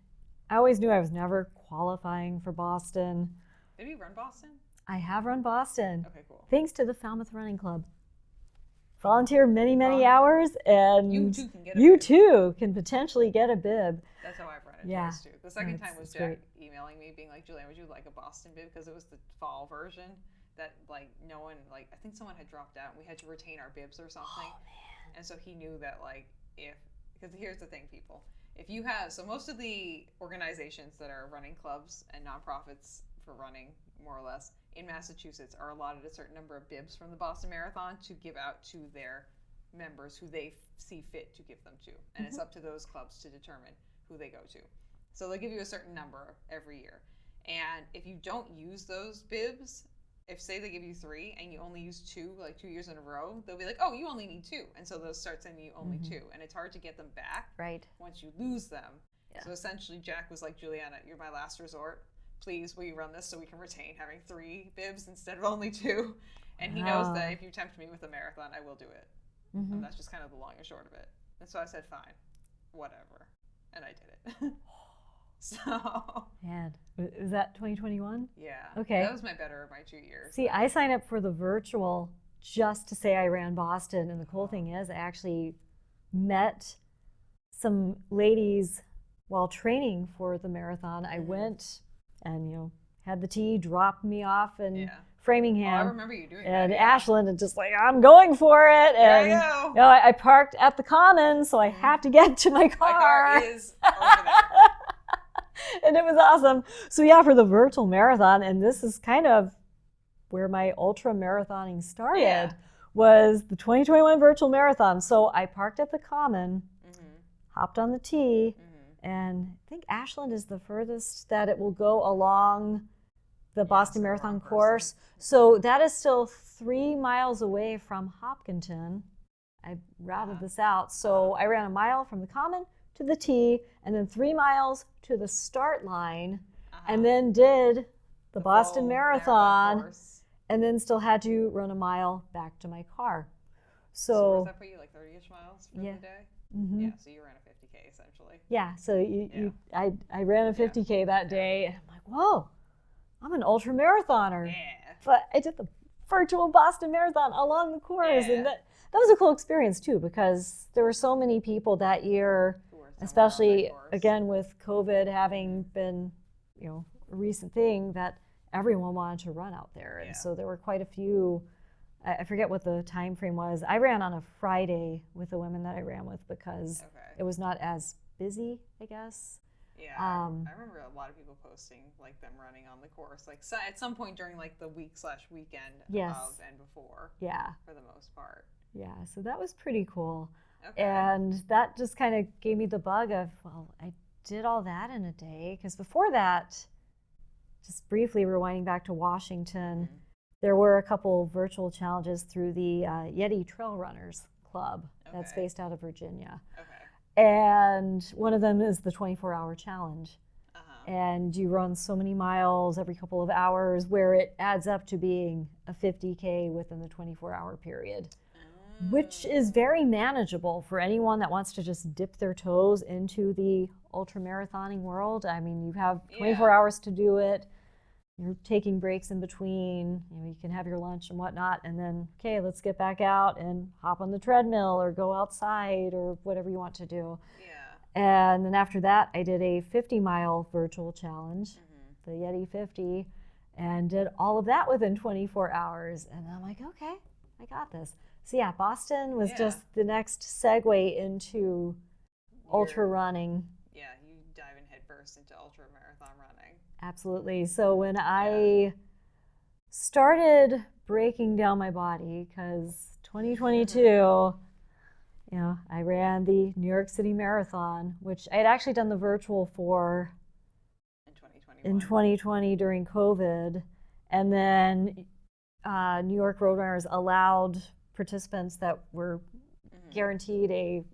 B: I always knew I was never qualifying for Boston.
A: Did you run Boston?
B: I have run Boston.
A: Okay, cool.
B: Thanks to the Falmouth Running Club. Volunteer many hours, and you too can potentially get a bib.
A: That's how I've run it twice too. The second time was Jack emailing me being like, Julianna, would you like a Boston bib? Because it was the fall version that like no one, like I think someone had dropped out and we had to retain our bibs or something.
B: Oh, man.
A: And so he knew that like because here's the thing, people. If you have, so most of the organizations that are running clubs and nonprofits for running, more or less, in Massachusetts are allotted a certain number of bibs from the Boston Marathon to give out to their members who they see fit to give them to. And it's up to those clubs to determine who they go to. So they'll give you a certain number every year. And if you don't use those bibs, if say they give you 3 and you only use 2, like 2 years in a row, they'll be like, oh, you only need 2. And so they'll start sending you only 2. And it's hard to get them back once you lose them. Yeah. So essentially Jack was like, Julianna, you're my last resort. Please, will you run this so we can retain having 3 bibs instead of only 2? And he knows that if you tempt me with a marathon, I will do it. And that's just kind of the long and short of it. And so I said, fine, whatever. And I did it. So.
B: Man, was that 2021?
A: Yeah.
B: Okay.
A: That was my better of my 2 years.
B: See, I signed up for the virtual just to say I ran Boston. And the cool thing is I actually met some ladies while training for the marathon. I went and, had the T drop me off in Framingham.
A: Oh, I remember you doing that.
B: And Ashland and just like, I'm going for it. And I parked at the Common, so I have to get to my car.
A: My car is over there.
B: And it was awesome. So yeah, for the virtual marathon, and this is kind of where my ultra marathoning started, was the 2021 virtual marathon. So I parked at the Common, hopped on the T, and I think Ashland is the furthest that it will go along the Boston Marathon course. So that is still 3 miles away from Hopkinton. I routed this out. So I ran a mile from the Common to the T, and then 3 miles to the start line, and then did the Boston Marathon, and then still had to run a mile back to my car.
A: So does that put you like 30-ish miles for the day? Yeah, so you ran a 50K essentially.
B: Yeah, so I ran a 50K that day, and I'm like, whoa, I'm an ultra marathoner. Yeah. But I did the virtual Boston Marathon along the course, and that was a cool experience too, because there were so many people that year, especially again with COVID having been, a recent thing, that everyone wanted to run out there. And so there were quite a few, I forget what the time frame was. I ran on a Friday with the women that I ran with because it was not as busy, I guess.
A: Yeah, I remember a lot of people posting like them running on the course, like at some point during like the week/weekend of and before. Yeah. For the most part.
B: Yeah, so that was pretty cool. Okay. And that just kind of gave me the bug of, well, I did all that in a day. Because before that, just briefly rewinding back to Washington, there were a couple virtual challenges through the Yeti Trail Runners Club that's based out of Virginia. Okay. And one of them is the 24-hour challenge. And you run so many miles every couple of hours where it adds up to being a 50K within the 24-hour period. Which is very manageable for anyone that wants to just dip their toes into the ultramarathoning world. I mean, you have 24 hours to do it. You're taking breaks in between. You can have your lunch and whatnot, and then, okay, let's get back out and hop on the treadmill or go outside or whatever you want to do. Yeah. And then after that, I did a 50-mile virtual challenge, the Yeti 50, and did all of that within 24 hours. And I'm like, okay, I got this. So yeah, Boston was just the next segue into ultra running.
A: Yeah, you dive in headfirst into ultra marathon running.
B: Absolutely. So when I started breaking down my body, because 2022, I ran the New York City Marathon, which I had actually done the virtual for in 2020 during COVID, and then New York Roadrunners allowed participants that were guaranteed a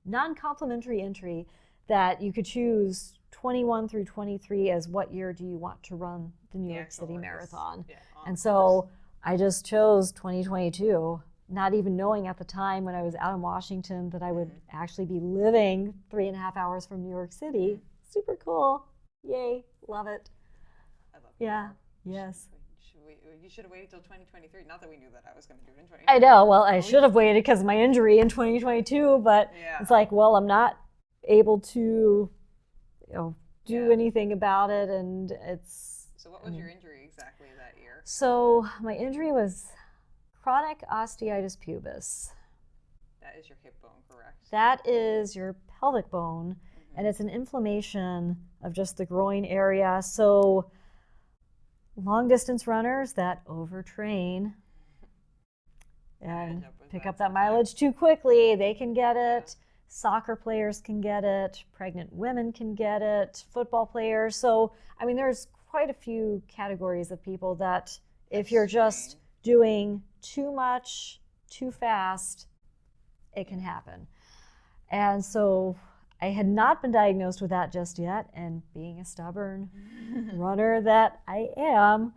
B: non-complimentary entry that you could choose 21 through 23 as what year do you want to run the New York City Marathon. Yeah, and so I just chose 2022, not even knowing at the time when I was out in Washington that I would actually be living 3.5 hours from New York City. Super cool. Yay. Love it.
A: I love it.
B: Yeah. Yes.
A: You should have waited till 2023. Not that we knew that I was going to do it in 2023.
B: I know. Well, I should have waited because of my injury in 2022, but it's like, well, I'm not able to, do anything about it, and it's.
A: So what was your injury exactly that year?
B: So my injury was chronic osteitis pubis.
A: That is your hip bone, correct?
B: That is your pelvic bone, and it's an inflammation of just the groin area. So long distance runners that overtrain and pick up that mileage too quickly, they can get it. Soccer players can get it. Pregnant women can get it. Football players. So, I mean, there's quite a few categories of people that if you're just doing too much, too fast, it can happen. And so I had not been diagnosed with that just yet, and being a stubborn runner that I am,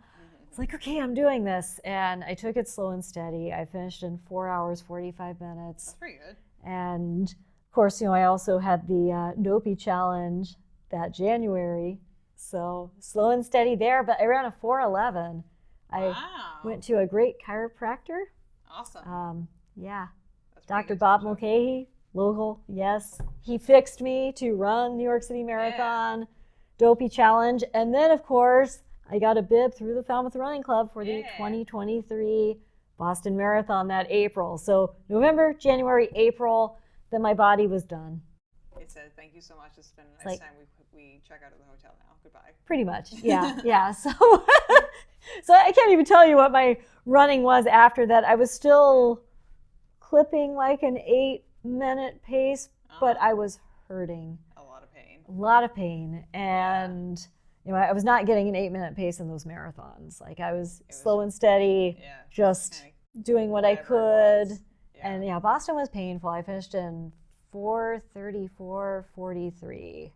B: it's like, okay, I'm doing this. And I took it slow and steady. I finished in 4 hours, 45 minutes.
A: That's pretty good.
B: And of course, I also had the Dopey Challenge that January. So slow and steady there, but I ran a 4:11. I went to a great chiropractor.
A: Awesome.
B: Yeah. Dr. Bob Mulcahy. Local, yes. He fixed me to run New York City Marathon, Dopey Challenge, and then, of course, I got a bib through the Falmouth Running Club for the 2023 Boston Marathon that April. So November, January, April, then my body was done.
A: It said, thank you so much. It's been a nice time. We check out of the hotel now. Goodbye.
B: Pretty much, yeah, yeah. So, so I can't even tell you what my running was after that. I was still clipping like an 8-minute pace, but I was hurting.
A: A lot of pain.
B: A lot of pain. And, I was not getting an 8-minute pace in those marathons. Like I was slow and steady, just doing what I could. And Boston was painful. I finished in 4:34:43.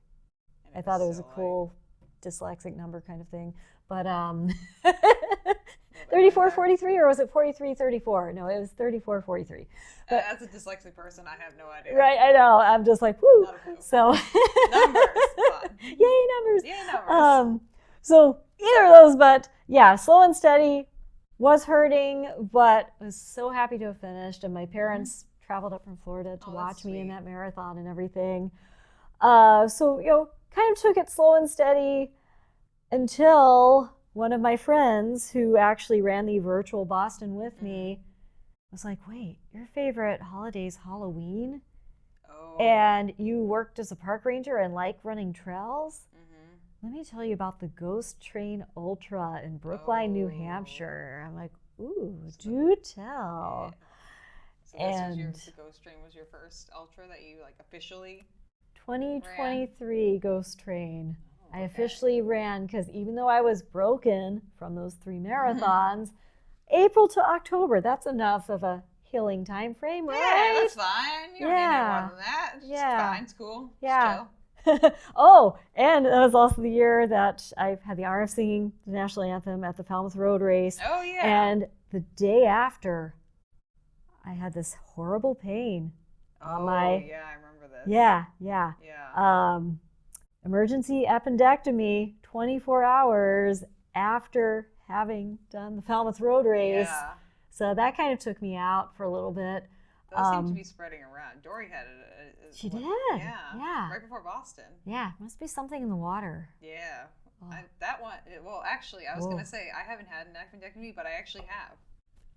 B: I thought it was a cool dyslexic number kind of thing. But 34:43, or was it 43:34? No, it was 34:43.
A: As a dyslexic person, I have no idea.
B: Right, I know. I'm just like, whoo. So
A: numbers.
B: Yay, numbers.
A: Yay, numbers.
B: So either of those, but yeah, slow and steady. Was hurting, but was so happy to have finished. And my parents traveled up from Florida to watch me in that marathon and everything. So, kind of took it slow and steady until one of my friends who actually ran the virtual Boston with me was like, wait, your favorite holiday is Halloween? Oh. And you worked as a park ranger and like running trails? Let me tell you about the Ghost Train Ultra in Brookline, New Hampshire. I'm like, ooh, do tell.
A: So the Ghost Train was your first ultra that you officially
B: 2023
A: ran?
B: Ghost Train. I officially ran because even though I was broken from those 3 marathons, April to October, that's enough of a healing time frame, right?
A: Yeah, that's fine. You don't need more than that. It's fine. It's cool.
B: Yeah.
A: Chill.
B: Oh, and that was also the year that I had the honor of singing the national anthem at the Falmouth Road Race.
A: Oh, yeah.
B: And the day after, I had this horrible pain on my...
A: yeah, I remember this.
B: Yeah.
A: Yeah.
B: Emergency appendectomy 24 hours after having done the Falmouth Road Race.
A: Yeah.
B: So that kind of took me out for a little bit.
A: Those seem to be spreading around. Dory had it.
B: She did.
A: Yeah. Right before Boston.
B: Yeah. Must be something in the water.
A: Yeah. That one, actually, I was going to say, I haven't had an appendectomy, but I actually have.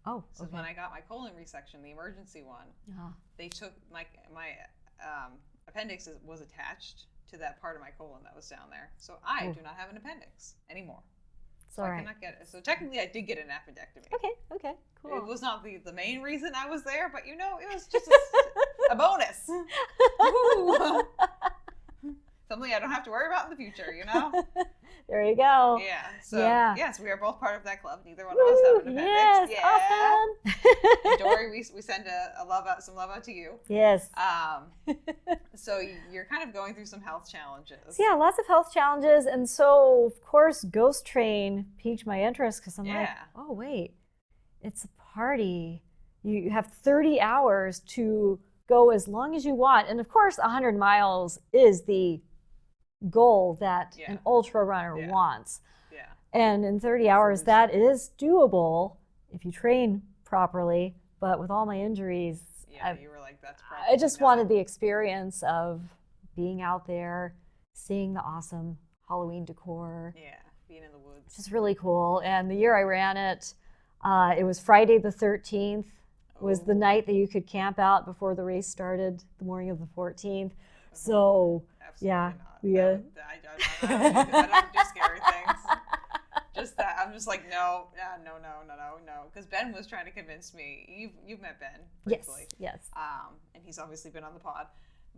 B: Oh,
A: so when I got my colon resection, the emergency one, they took my appendix was attached to that part of my colon that was down there. So I do not have an appendix anymore. So I cannot get it. So technically I did get an appendectomy.
B: Okay, cool.
A: It was not the main reason I was there, but it was just a bonus. Something I don't have to worry about in the future,
B: There you go.
A: Yeah. So yes, we are both part of that club. Neither one of us have an appendix.
B: Yes, awesome.
A: And Dory, we send some love out to you.
B: Yes.
A: So you're kind of going through some health challenges.
B: Yeah, lots of health challenges, and so of course Ghost Train piqued my interest because I'm like, oh wait, it's a party. You have 30 hours to go as long as you want. And of course, 100 miles is the goal that an ultra runner wants. Yeah. And in 30 hours, that is doable if you train properly. But with all my injuries,
A: you were like, that's probably
B: I just wanted the experience of being out there, seeing the awesome Halloween decor.
A: Yeah, being in the woods.
B: Which is really cool. And the year I ran it, it was Friday the 13th. Was the night that you could camp out before the race started, the morning of the 14th. So,
A: absolutely
B: yeah.
A: Not. I don't do scary things. Just that. I'm just like, no. Because Ben was trying to convince me. You've met Ben briefly.
B: Yes.
A: And he's obviously been on the pod.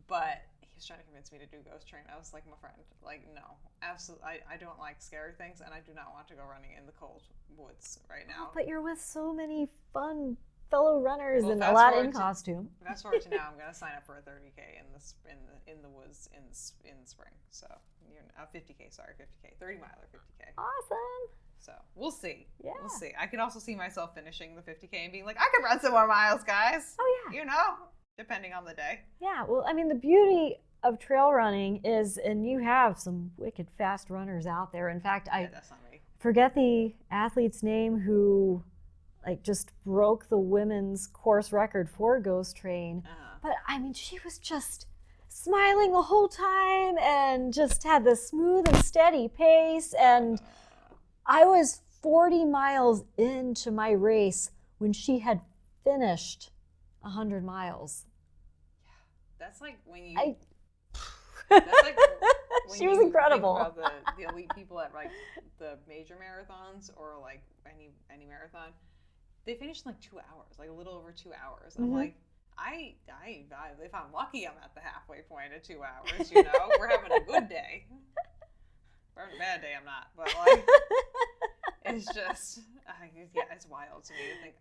A: But he was trying to convince me to do ghost train. I was like, my friend, like, no. Absolutely. I don't like scary things, and I do not want to go running in the cold woods right now.
B: But you're with so many fun fellow runners and a lot in costume.
A: Fast forward to now, I'm going to sign up for a 30K in the woods in spring. So, 50K, 30 miler, 50K.
B: Awesome.
A: So we'll see.
B: Yeah.
A: We'll see. I can also see myself finishing the 50K and being like, I could run some more miles, guys.
B: Oh yeah.
A: You know, depending on the day.
B: Yeah. Well, I mean, the beauty of trail running is, and you have some wicked fast runners out there. In fact,
A: that's not me.
B: Forget the athlete's name who like just broke the women's course record for Ghost Train. But I mean, she was just smiling the whole time and just had this smooth and steady pace. And I was 40 miles into my race when she had finished 100 miles.
A: Yeah, that's like when you.
B: That's like when she was incredible.
A: Think about the elite people at like the major marathons or like any marathon, they finish in like 2 hours, like a little over 2 hours. I'm like, I if I'm lucky, I'm at the halfway point of 2 hours. You know, we're having a good day. If we're having a bad day, I'm not. But like, it's just, it's wild to me to think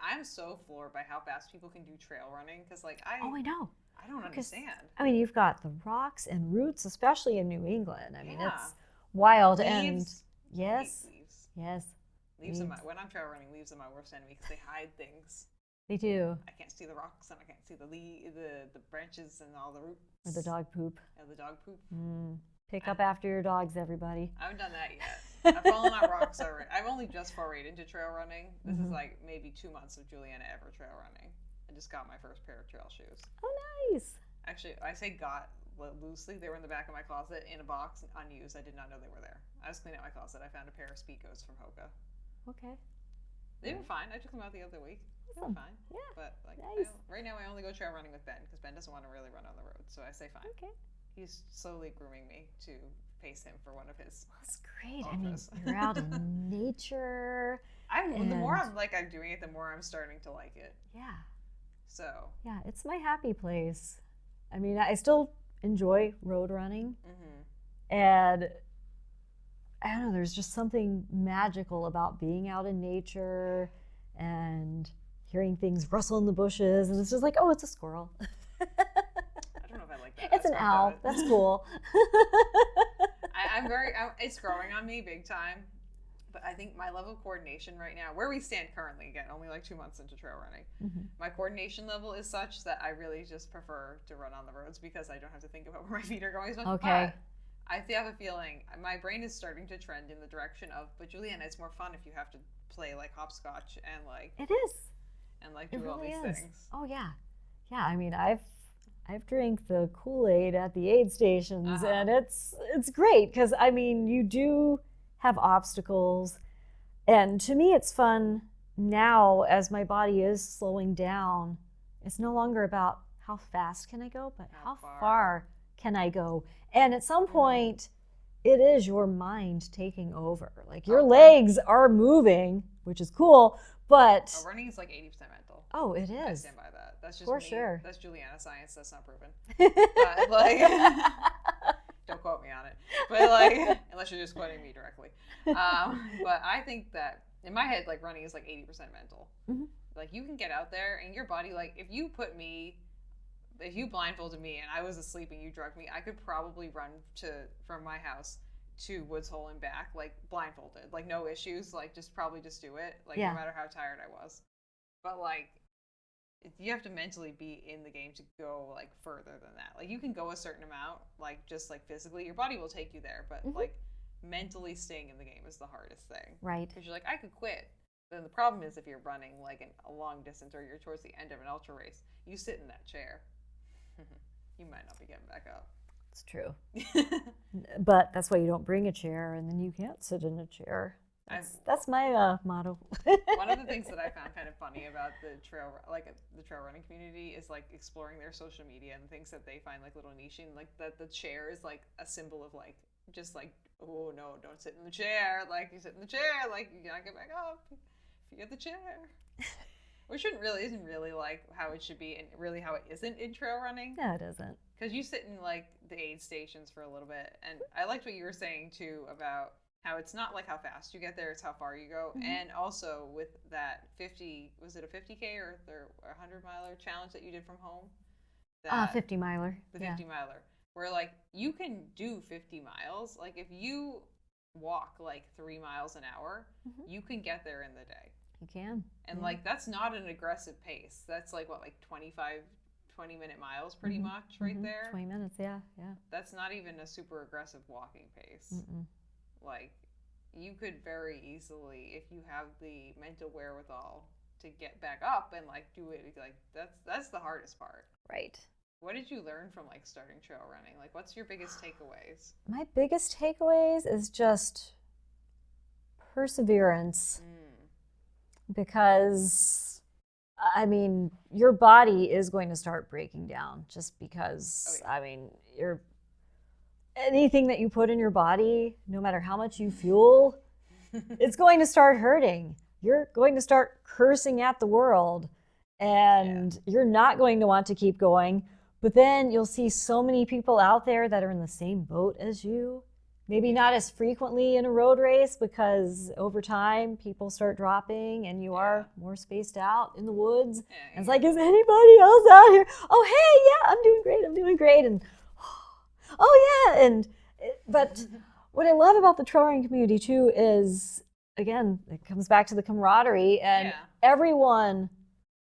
A: I'm so floored by how fast people can do trail running because like I know. I don't understand.
B: I mean, you've got the rocks and roots, especially in New England. I mean, it's wild.
A: Leaves.
B: And yes.
A: Leaves are when I'm trail running, leaves are my worst enemy because they hide things.
B: They do.
A: I can't see the rocks and I can't see the branches and all the roots.
B: Or the dog poop.
A: The dog poop.
B: Pick up after your dogs, everybody.
A: I haven't done that yet. I've fallen on rocks already. I've only just forayed into trail running. This is like maybe 2 months of Julianna ever trail running. I just got my first pair of trail shoes.
B: Oh, nice.
A: Actually, I say got loosely. They were in the back of my closet in a box, unused. I did not know they were there. I was cleaning out my closet. I found a pair of Speedgoats from Hoka.
B: Okay.
A: They were fine. I took them out the other week. They were fine.
B: Yeah.
A: But like right now, I only go trail running with Ben because Ben doesn't want to really run on the road. So I say fine.
B: Okay.
A: He's slowly grooming me to pace him for one of his.
B: Well, that's great.
A: Ultras.
B: I mean, you're out in nature.
A: The more I'm doing it, the more I'm starting to like it.
B: Yeah.
A: So.
B: Yeah, it's my happy place. I mean, I still enjoy road running. And I don't know, there's just something magical about being out in nature and hearing things rustle in the bushes. And it's just like, oh, it's a squirrel.
A: I don't know if I like that.
B: It's an owl. That's cool.
A: It's growing on me big time. But I think my level of coordination right now, where we stand currently, again, only like 2 months into trail running, my coordination level is such that I really just prefer to run on the roads because I don't have to think about where my feet are going as much.
B: Okay.
A: But I have a feeling, my brain is starting to trend in the direction of, but Julianna, it's more fun if you have to play like hopscotch and like.
B: It is.
A: And like do all these things.
B: Oh, yeah. Yeah, I mean, I've drank the Kool-Aid at the aid stations and it's great because, I mean, you do have obstacles. And to me, it's fun now as my body is slowing down. It's no longer about how fast can I go, but how far can I go? And at some point, it is your mind taking over. Like your legs are moving, which is cool, but...
A: running is like 80% mental.
B: Oh, it is.
A: I stand by that. That's just
B: for
A: me.
B: Sure.
A: That's Julianna science. That's not proven. But like... Don't quote me on it, but like, unless you're just quoting me directly. But I think that in my head, like running is like 80% mental. Like you can get out there and your body, like if you blindfolded me and I was asleep and you drugged me, I could probably run from my house to Woods Hole and back, like blindfolded, like no issues, like just do it, like
B: Yeah.
A: no matter how tired I was. But like, you have to mentally be in the game to go like further than that. Like you can go a certain amount, like just like physically, your body will take you there, but like mentally staying in the game is the hardest thing.
B: Right.
A: Because you're like, I could quit. Then the problem is if you're running like a long distance or you're towards the end of an ultra race, you sit in that chair. You might not be getting back up.
B: It's true. But that's why you don't bring a chair, and then you can't sit in a chair. That's my motto.
A: One of the things that I found kind of funny about the trail running community is like exploring their social media and things that they find like little niching, like that the chair is like a symbol of like just like, oh no, don't sit in the chair. Like you sit in the chair, like you gotta get back up if you get the chair. Which isn't really like how it should be, and really how it isn't in trail running.
B: No, it isn't.
A: Because you sit in like the aid stations for a little bit, and I liked what you were saying too about how it's not like how fast you get there, it's how far you go. And also with that 50, was it a 50K or a 100-miler challenge that you did from home?
B: 50-miler.
A: The 50-miler. Where like you can do 50 miles. Like if you walk like 3 miles an hour, you can get there in the day.
B: You can.
A: And like that's not an aggressive pace. That's like what, like 20-minute miles pretty much right there.
B: 20 minutes, yeah.
A: That's not even a super aggressive walking pace. Like you could very easily, if you have the mental wherewithal to get back up and like do it, like that's the hardest part.
B: Right.
A: What did you learn from like starting trail running? Like what's your biggest takeaways?
B: My biggest takeaways is just perseverance. Because I mean, your body is going to start breaking down just because, I mean, anything that you put in your body, no matter how much you fuel, it's going to start hurting. You're going to start cursing at the world, and you're not going to want to keep going. But then you'll see so many people out there that are in the same boat as you. Maybe not as frequently in a road race, because over time people start dropping and you are more spaced out in the woods. And it's like, is anybody else out here? Oh, hey, yeah, I'm doing great. And oh yeah. But what I love about the trail running community too is, again, it comes back to the camaraderie, and everyone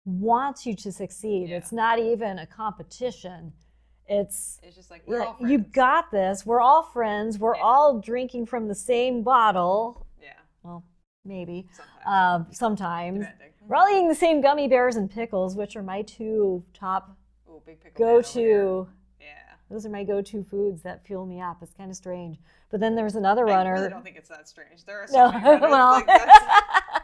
B: wants you to succeed. It's not even a competition. It's
A: just like, we're all friends.
B: You got this. We're all friends. We're all drinking from the same bottle. Yeah. Well, maybe. Sometimes.
A: Depending.
B: We're all eating the same gummy bears and pickles, which are my two top
A: big pickle
B: go-to.
A: Yeah.
B: Those are my go-to foods that fuel me up. It's kind of strange. But then there's another runner.
A: I really don't think it's that strange. There are so many runners. Like,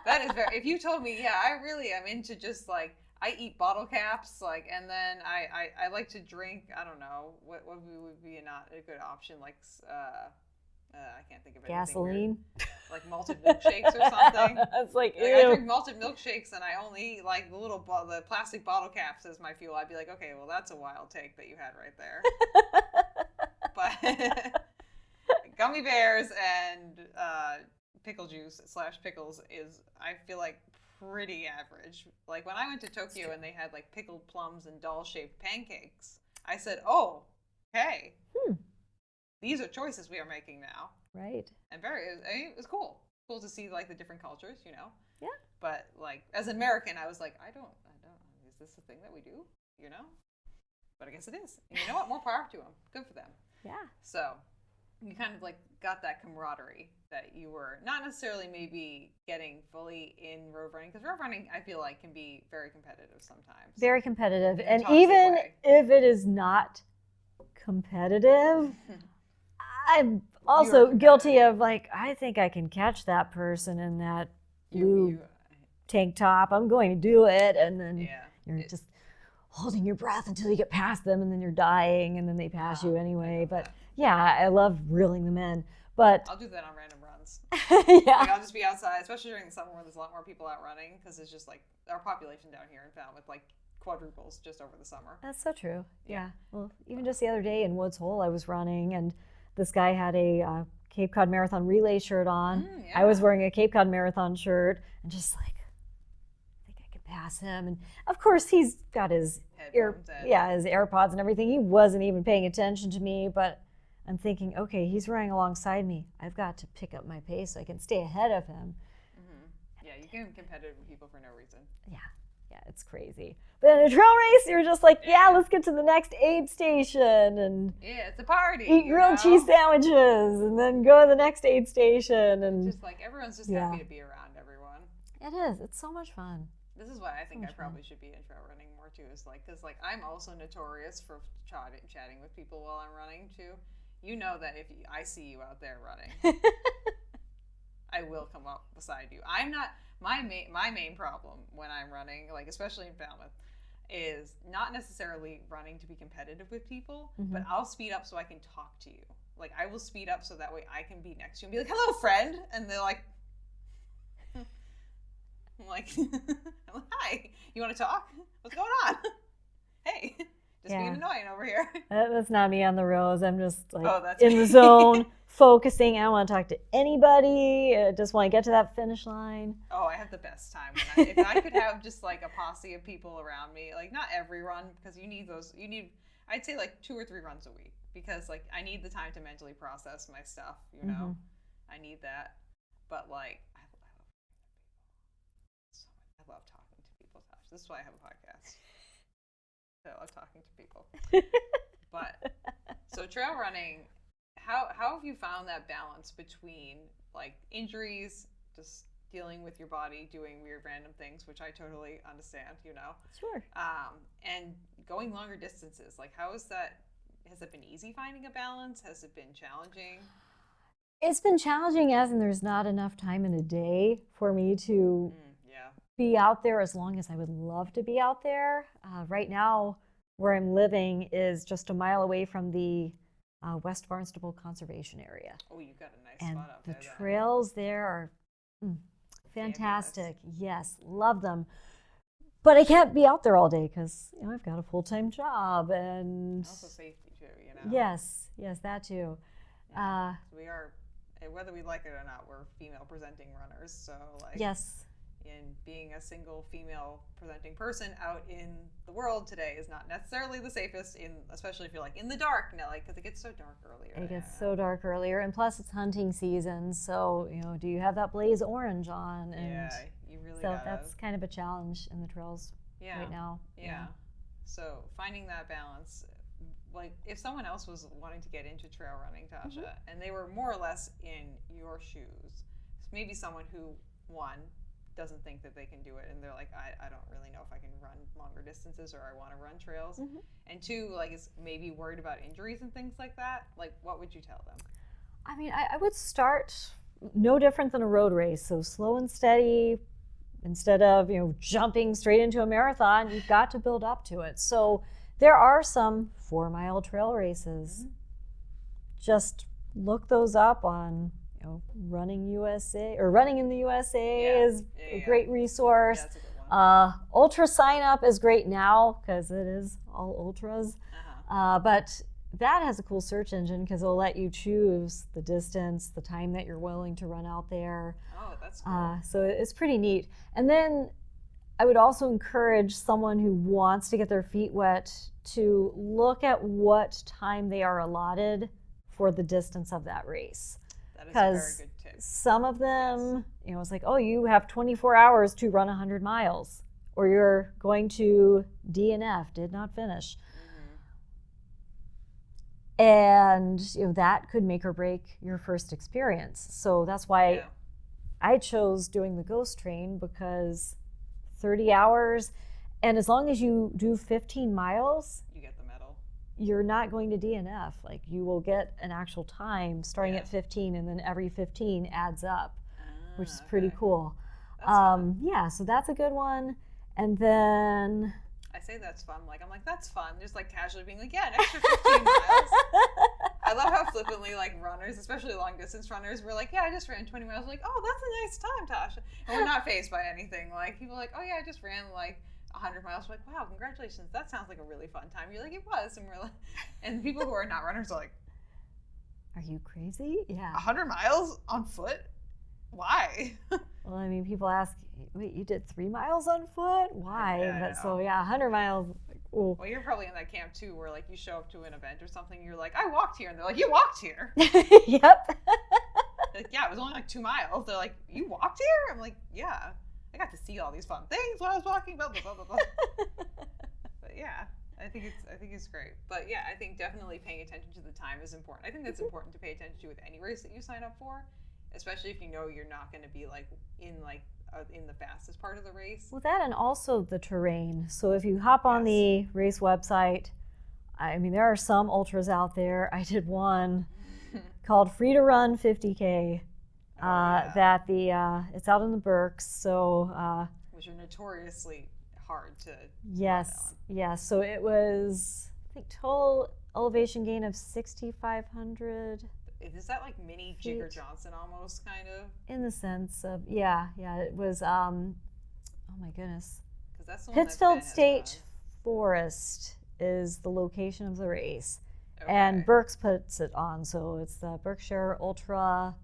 A: that is very. If you told me, I really am into just like, I eat bottle caps, like, and then I like to drink. I don't know what would be not a good option, like I can't think of anything.
B: Gasoline,
A: weird. Like malted milkshakes or something.
B: It's like, ew.
A: I drink malted milkshakes and I only eat like the plastic bottle caps as my fuel. I'd be like, okay, well that's a wild take that you had right there. But gummy bears and pickle juice / pickles is, I feel like, pretty average. Like when I went to Tokyo and they had like pickled plums and doll-shaped pancakes, I said, oh, hey, these are choices we are making now.
B: Right. And
A: it was cool. Cool to see like the different cultures, you know?
B: Yeah.
A: But like as an American, I was like, I don't, is this a thing that we do? You know? But I guess it is. And you know what? More power to them. Good for them.
B: Yeah.
A: So you kind of like got that camaraderie that you were not necessarily maybe getting fully in road running, because road running, I feel like, can be very competitive sometimes.
B: Very competitive. And even if it is not competitive, I'm also guilty of like, I think I can catch that person in that blue tank top. I'm going to do it. And then you're just holding your breath until you get past them, and then you're dying, and then they pass you anyway. But yeah, I love reeling them in. But
A: I'll do that on random runs.
B: Yeah.
A: Like I'll just be outside, especially during the summer when there's a lot more people out running, because it's just like our population down here in Falmouth like quadruples just over the summer.
B: That's so true. Yeah. Well, even just the other day in Woods Hole, I was running, and this guy had a Cape Cod Marathon relay shirt on. I was wearing a Cape Cod Marathon shirt, and just like, I think I could pass him. And of course, he's got his his AirPods and everything. He wasn't even paying attention to me, but I'm thinking, okay, he's running alongside me. I've got to pick up my pace so I can stay ahead of him.
A: Mm-hmm. Yeah, you can be competitive with people for no reason.
B: Yeah, it's crazy. But in a trail race, you're just like, yeah, let's get to the next aid station and
A: it's a party.
B: Eat grilled cheese sandwiches and then go to the next aid station. And
A: just like everyone's just happy to be around everyone.
B: It is. It's so much fun.
A: This is why I think I probably should be in trail running more too. Is like because like I'm also notorious for chatting with people while I'm running too. You know that if I see you out there running, I will come up beside you. I'm not. My main problem when I'm running, like especially in Falmouth, is not necessarily running to be competitive with people, but I'll speed up so I can talk to you. Like I will speed up so that way I can be next to you and be like, "Hello, friend," and they're like, I'm like, "Hi, you want to talk? What's going on?" Hey, just being annoying over here.
B: That's not me on the roads. I'm just like
A: in
B: the zone, focusing. I don't want to talk to anybody. I just want to get to that finish line.
A: Oh, I have the best time. If I could have just like a posse of people around me, like not every run, because you need those. You need, I'd say like 2 or 3 runs a week, because like I need the time to mentally process my stuff. You know, I need that. But like, I love talking to people. Tasha. This is why I have a podcast. I love talking to people. But so trail running, how have you found that balance between like injuries, just dealing with your body, doing weird random things, which I totally understand, you know?
B: Sure.
A: And going longer distances, like how is that? Has it been easy finding a balance? Has it been challenging?
B: It's been challenging as in there's not enough time in a day for me to be out there as long as I would love to be out there. Right now, where I'm living is just a mile away from the West Barnstable Conservation Area.
A: Oh, you've got a nice spot out there.
B: And the trails there are fantastic. Yes, love them. But I can't be out there all day because I've got a full-time job and
A: also safety too. You know.
B: Yes, that too.
A: So we are, whether we like it or not, we're female presenting runners. So like.
B: Yes.
A: And being a single female presenting person out in the world today is not necessarily the safest, especially if you're like in the dark now, like because it gets so dark earlier.
B: It gets so dark earlier, and plus it's hunting season, so do you have that blaze orange on? And
A: you really.
B: So that's kind of a challenge in the trails right now.
A: Yeah. So finding that balance, like if someone else was wanting to get into trail running, Tasha, and they were more or less in your shoes, maybe someone who doesn't think that they can do it, and they're like, I don't really know if I can run longer distances, or I want to run trails, and 2, like is maybe worried about injuries and things like that. Like, what would you tell them?
B: I mean, I would start no different than a road race, so slow and steady. Instead of jumping straight into a marathon, you've got to build up to it. So there are some 4-mile trail races. Just look those up on Running USA or Running in the USA is a great resource.
A: Yeah, that's a good one.
B: Ultra sign up is great now because it is all ultras. But that has a cool search engine because it'll let you choose the distance, the time that you're willing to run out there.
A: Oh, that's cool.
B: So it's pretty neat. And then I would also encourage someone who wants to get their feet wet to look at what time they are allotted for the distance of that race.
A: That is a very good tip.
B: Some of them, it's like, oh, you have 24 hours to run 100 miles, or you're going to DNF, did not finish. And that could make or break your first experience. So that's why I chose doing the Ghost Train, because 30 hours, and as long as you do 15 miles,
A: you get the medal.
B: You're not going to DNF. Like, you will get an actual time starting at 15, and then every 15 adds up, which is pretty cool. So that's a good one. And then
A: I say that's fun. I'm like, that's fun. Just like casually being like, an extra 15 miles. I love how flippantly runners, especially long distance runners, we're like, I just ran 20 miles. We're like, oh, that's a nice time, Tasha. And we're not fazed by anything. Like, people are like, oh I just ran 100 miles. We're like, wow, congratulations. That sounds like a really fun time. You're like, it was. And we're like, and people who are not runners are like,
B: are you crazy? Yeah.
A: 100 miles on foot? Why?
B: Well, I mean, people ask, wait, you did 3 miles on foot? Why? 100 miles, Ooh.
A: Well, you're probably in that camp too, where like you show up to an event or something, you're like, I walked here, and they're like, you walked here.
B: Yep.
A: Like, yeah, it was only like 2 miles. They're like, you walked here? I'm like, yeah, I got to see all these fun things while I was walking. Blah blah blah blah blah. But yeah, I think it's great. But yeah, I think definitely paying attention to the time is important. I think that's important to pay attention to with any race that you sign up for, especially if you know you're not going to be like in the fastest part of the race.
B: Well, that and also the terrain. So if you hop on the race website, I mean, there are some ultras out there. I did one called Free to Run 50K. That it's out in the Berks. So
A: which are notoriously hard to.
B: Yes. So it was, I think, total elevation gain of 6,500.
A: Is that like mini Jigger Johnson almost, kind of?
B: In the sense of, yeah, it was, oh my goodness.
A: Because that's the one
B: Pittsfield State Forest is the location of the race. Okay. And Berks puts it on, so it's the Berkshire Ultra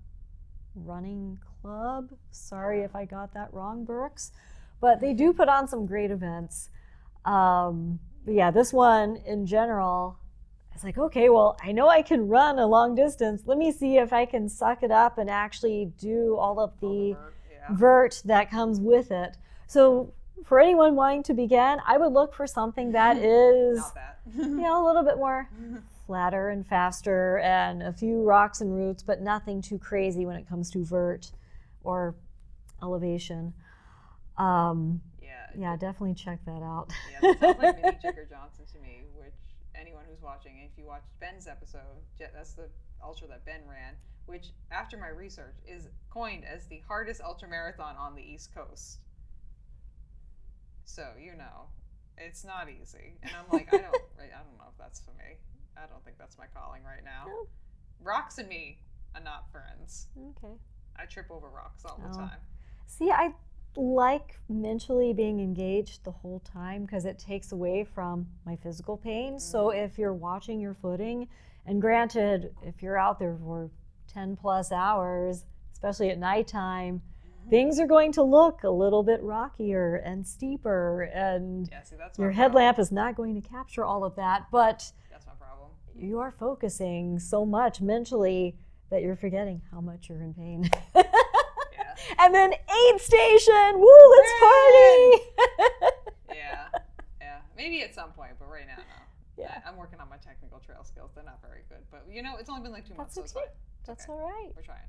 B: Running Club. Sorry if I got that wrong, Berks. But they do put on some great events. But yeah, this one in general, it's like, okay, well, I know I can run a long distance. Let me see if I can suck it up and actually do all of the vert that comes with it. So for anyone wanting to begin, I would look for something that is a little bit more flatter and faster and a few rocks and roots, but nothing too crazy when it comes to vert or elevation. Yeah, definitely check that out.
A: Yeah, that sounds like mini Jigger Johnson to me, which anyone who's watching, if you watched Ben's episode, that's the ultra that Ben ran, which after my research is coined as the hardest ultra marathon on the East Coast. So, it's not easy. And I'm like, I don't know if that's for me. I don't think that's my calling right now. No. Rocks and me are not friends.
B: Okay.
A: I trip over rocks all the time.
B: See, I like mentally being engaged the whole time because it takes away from my physical pain. Mm-hmm. So if you're watching your footing, and granted, if you're out there for 10 plus hours, especially at nighttime, things are going to look a little bit rockier and steeper, and your headlamp is not going to capture all of that, but
A: that's my problem.
B: You are focusing so much mentally that you're forgetting how much you're in pain. And then aid station, woo, let's party!
A: Yeah. Maybe at some point, but right now, no.
B: Yeah.
A: I'm working on my technical trail skills. They're not very good, but it's only been like 2 months, so it's fine.
B: That's okay. All right.
A: We're trying.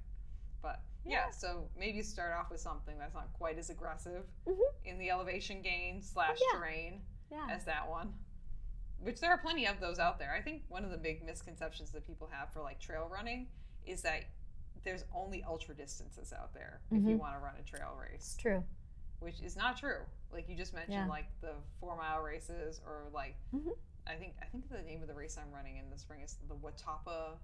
A: But yeah, so maybe start off with something that's not quite as aggressive in the elevation gain / terrain as that one. Which there are plenty of those out there. I think one of the big misconceptions that people have for like trail running is that there's only ultra distances out there if you want to run a trail race.
B: True.
A: Which is not true. Like you just mentioned, like the 4-mile races, or like I think the name of the race I'm running in the spring is the Watapa.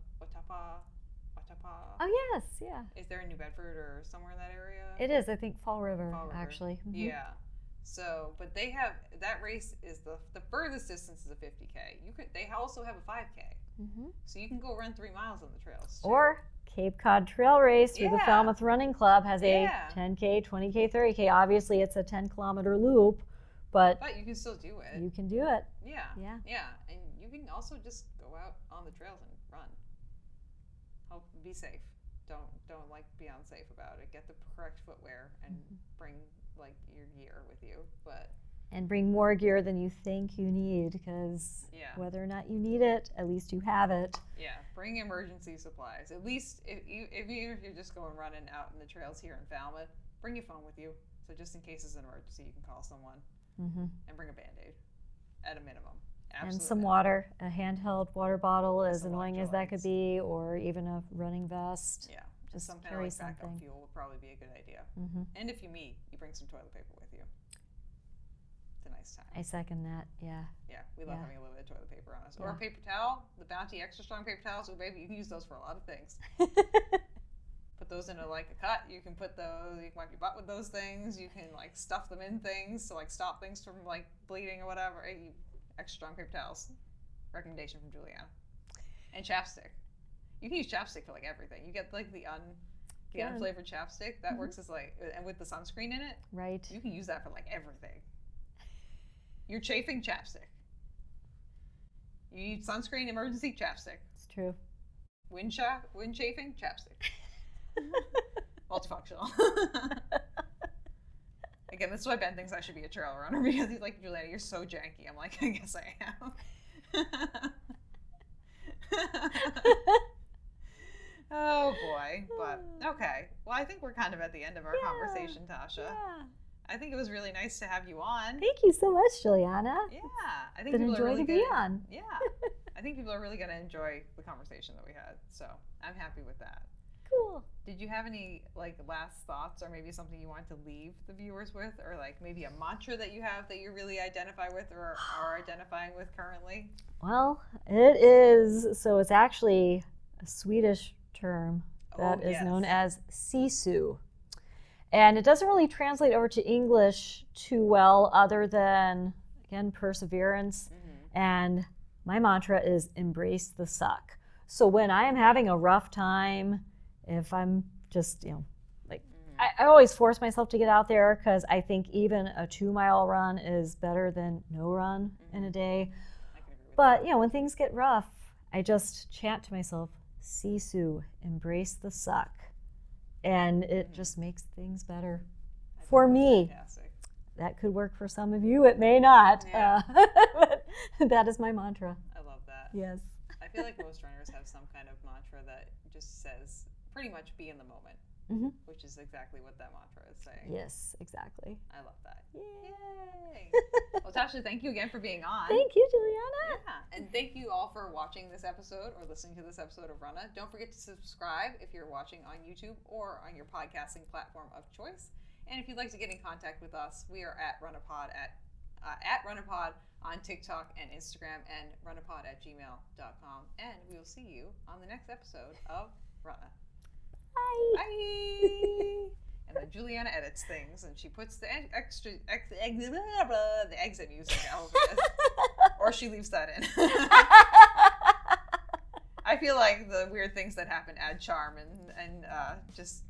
B: Oh yes, yeah.
A: Is there in New Bedford or somewhere in that area?
B: It is. I think Fall River. Actually. Mm-hmm.
A: Yeah. So, but they have that race is the furthest distance is a 50K. They also have a 5K. So you can go run 3 miles on the trails too.
B: Or Cape Cod Trail Race through the Falmouth Running Club has a 10K, 20K, 30K. Obviously, it's a 10-kilometer loop, but
A: you can still do it.
B: You can do it.
A: Yeah. And you can also just go out on the trails and run. Be safe. Don't like be unsafe about it. Get the correct footwear and bring like your gear with you,
B: and bring more gear than you think you need, because whether or not you need it, at least you have it.
A: Yeah, bring emergency supplies. At least even if you're just going running out in the trails here in Falmouth, bring your phone with you. So just in case it's an emergency, you can call someone. And bring a Band-Aid at a minimum. Absolutely.
B: And some water, a handheld water bottle, as annoying as that could be, or even a running vest.
A: Yeah,
B: just
A: some
B: carry
A: kind of like backup
B: something.
A: fuel would probably be a good idea. And if you meet, you bring some toilet paper with you. It's a nice time.
B: I second that. Yeah.
A: Yeah, we love having a little bit of toilet paper on us. Or a paper towel, the Bounty Extra Strong paper towels. So baby, you can use those for a lot of things. Put those into like a cut. You can wipe your butt with those things. You can like stuff them in things to like stop things from like bleeding or whatever. Extra strong paper towels. Recommendation from Julianna. And chapstick. You can use chapstick for like everything. You get like the unflavored chapstick that works as like, and with the sunscreen in it.
B: Right.
A: You can use that for like everything. You're chafing chapstick. You need sunscreen, emergency, chapstick.
B: It's true.
A: Wind chafing, chapstick. Multifunctional. Again, this is why Ben thinks I should be a trail runner, because he's like, Julianna, you're so janky. I'm like, I guess I am. Oh boy. But okay. Well, I think we're kind of at the end of our conversation, Tasha.
B: Yeah.
A: I think it was really nice to have you on.
B: Thank you so much, Julianna.
A: Yeah. I think
B: Been
A: people
B: enjoyed
A: are really
B: to be on.
A: Yeah. I think people are really going to enjoy the conversation that we had. So I'm happy with that.
B: Cool.
A: Did you have any like last thoughts, or maybe something you want to leave the viewers with, or like maybe a mantra that you have that you really identify with or are identifying with currently?
B: Well, it is. So it's actually a Swedish term that is known as sisu. And it doesn't really translate over to English too well, other than, again, perseverance. Mm-hmm. And my mantra is embrace the suck. So when I am having a rough time, if I'm just, I always force myself to get out there, because I think even a 2-mile run is better than no run in a day. But, when things get rough, I just chant to myself, sisu, embrace the suck. And it just makes things better for me.
A: Fantastic.
B: That could work for some of you. It may not.
A: Yeah.
B: But that is my mantra.
A: I love that.
B: Yes.
A: I feel like most runners have some kind of mantra that just says pretty much be in the moment, which is exactly what that mantra is saying.
B: Yes, exactly.
A: I love that.
B: Yay.
A: Well, Tasha, thank you again for being on.
B: Thank you, Julianna.
A: Yeah, and thank you all for watching this episode or listening to this episode of Runnah. Don't forget to subscribe if you're watching on YouTube or on your podcasting platform of choice. And if you'd like to get in contact with us, we are at RunnahPod at RunnahPod on TikTok and Instagram, and runnahpod@gmail.com. And we will see you on the next episode of Runnah.
B: Bye.
A: Bye. And then Julianna edits things, and she puts the exit music out, or she leaves that in. I feel like the weird things that happen add charm and just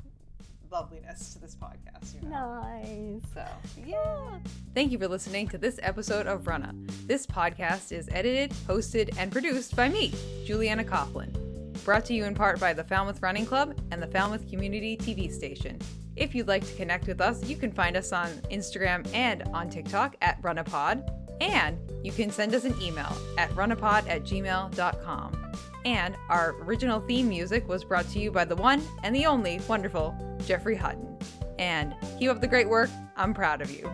A: loveliness to this podcast.
B: Nice.
A: So, yeah. Thank you for listening to this episode of Runnah. This podcast is edited, hosted, and produced by me, Julianna Coughlin. Brought to you in part by the Falmouth Running Club and the Falmouth Community TV station. If you'd like to connect with us, you can find us on Instagram and on TikTok at RunnahPod. And you can send us an email at runnahpod@gmail.com. And our original theme music was brought to you by the one and the only wonderful Jeffrey Hutton. And keep up the great work. I'm proud of you.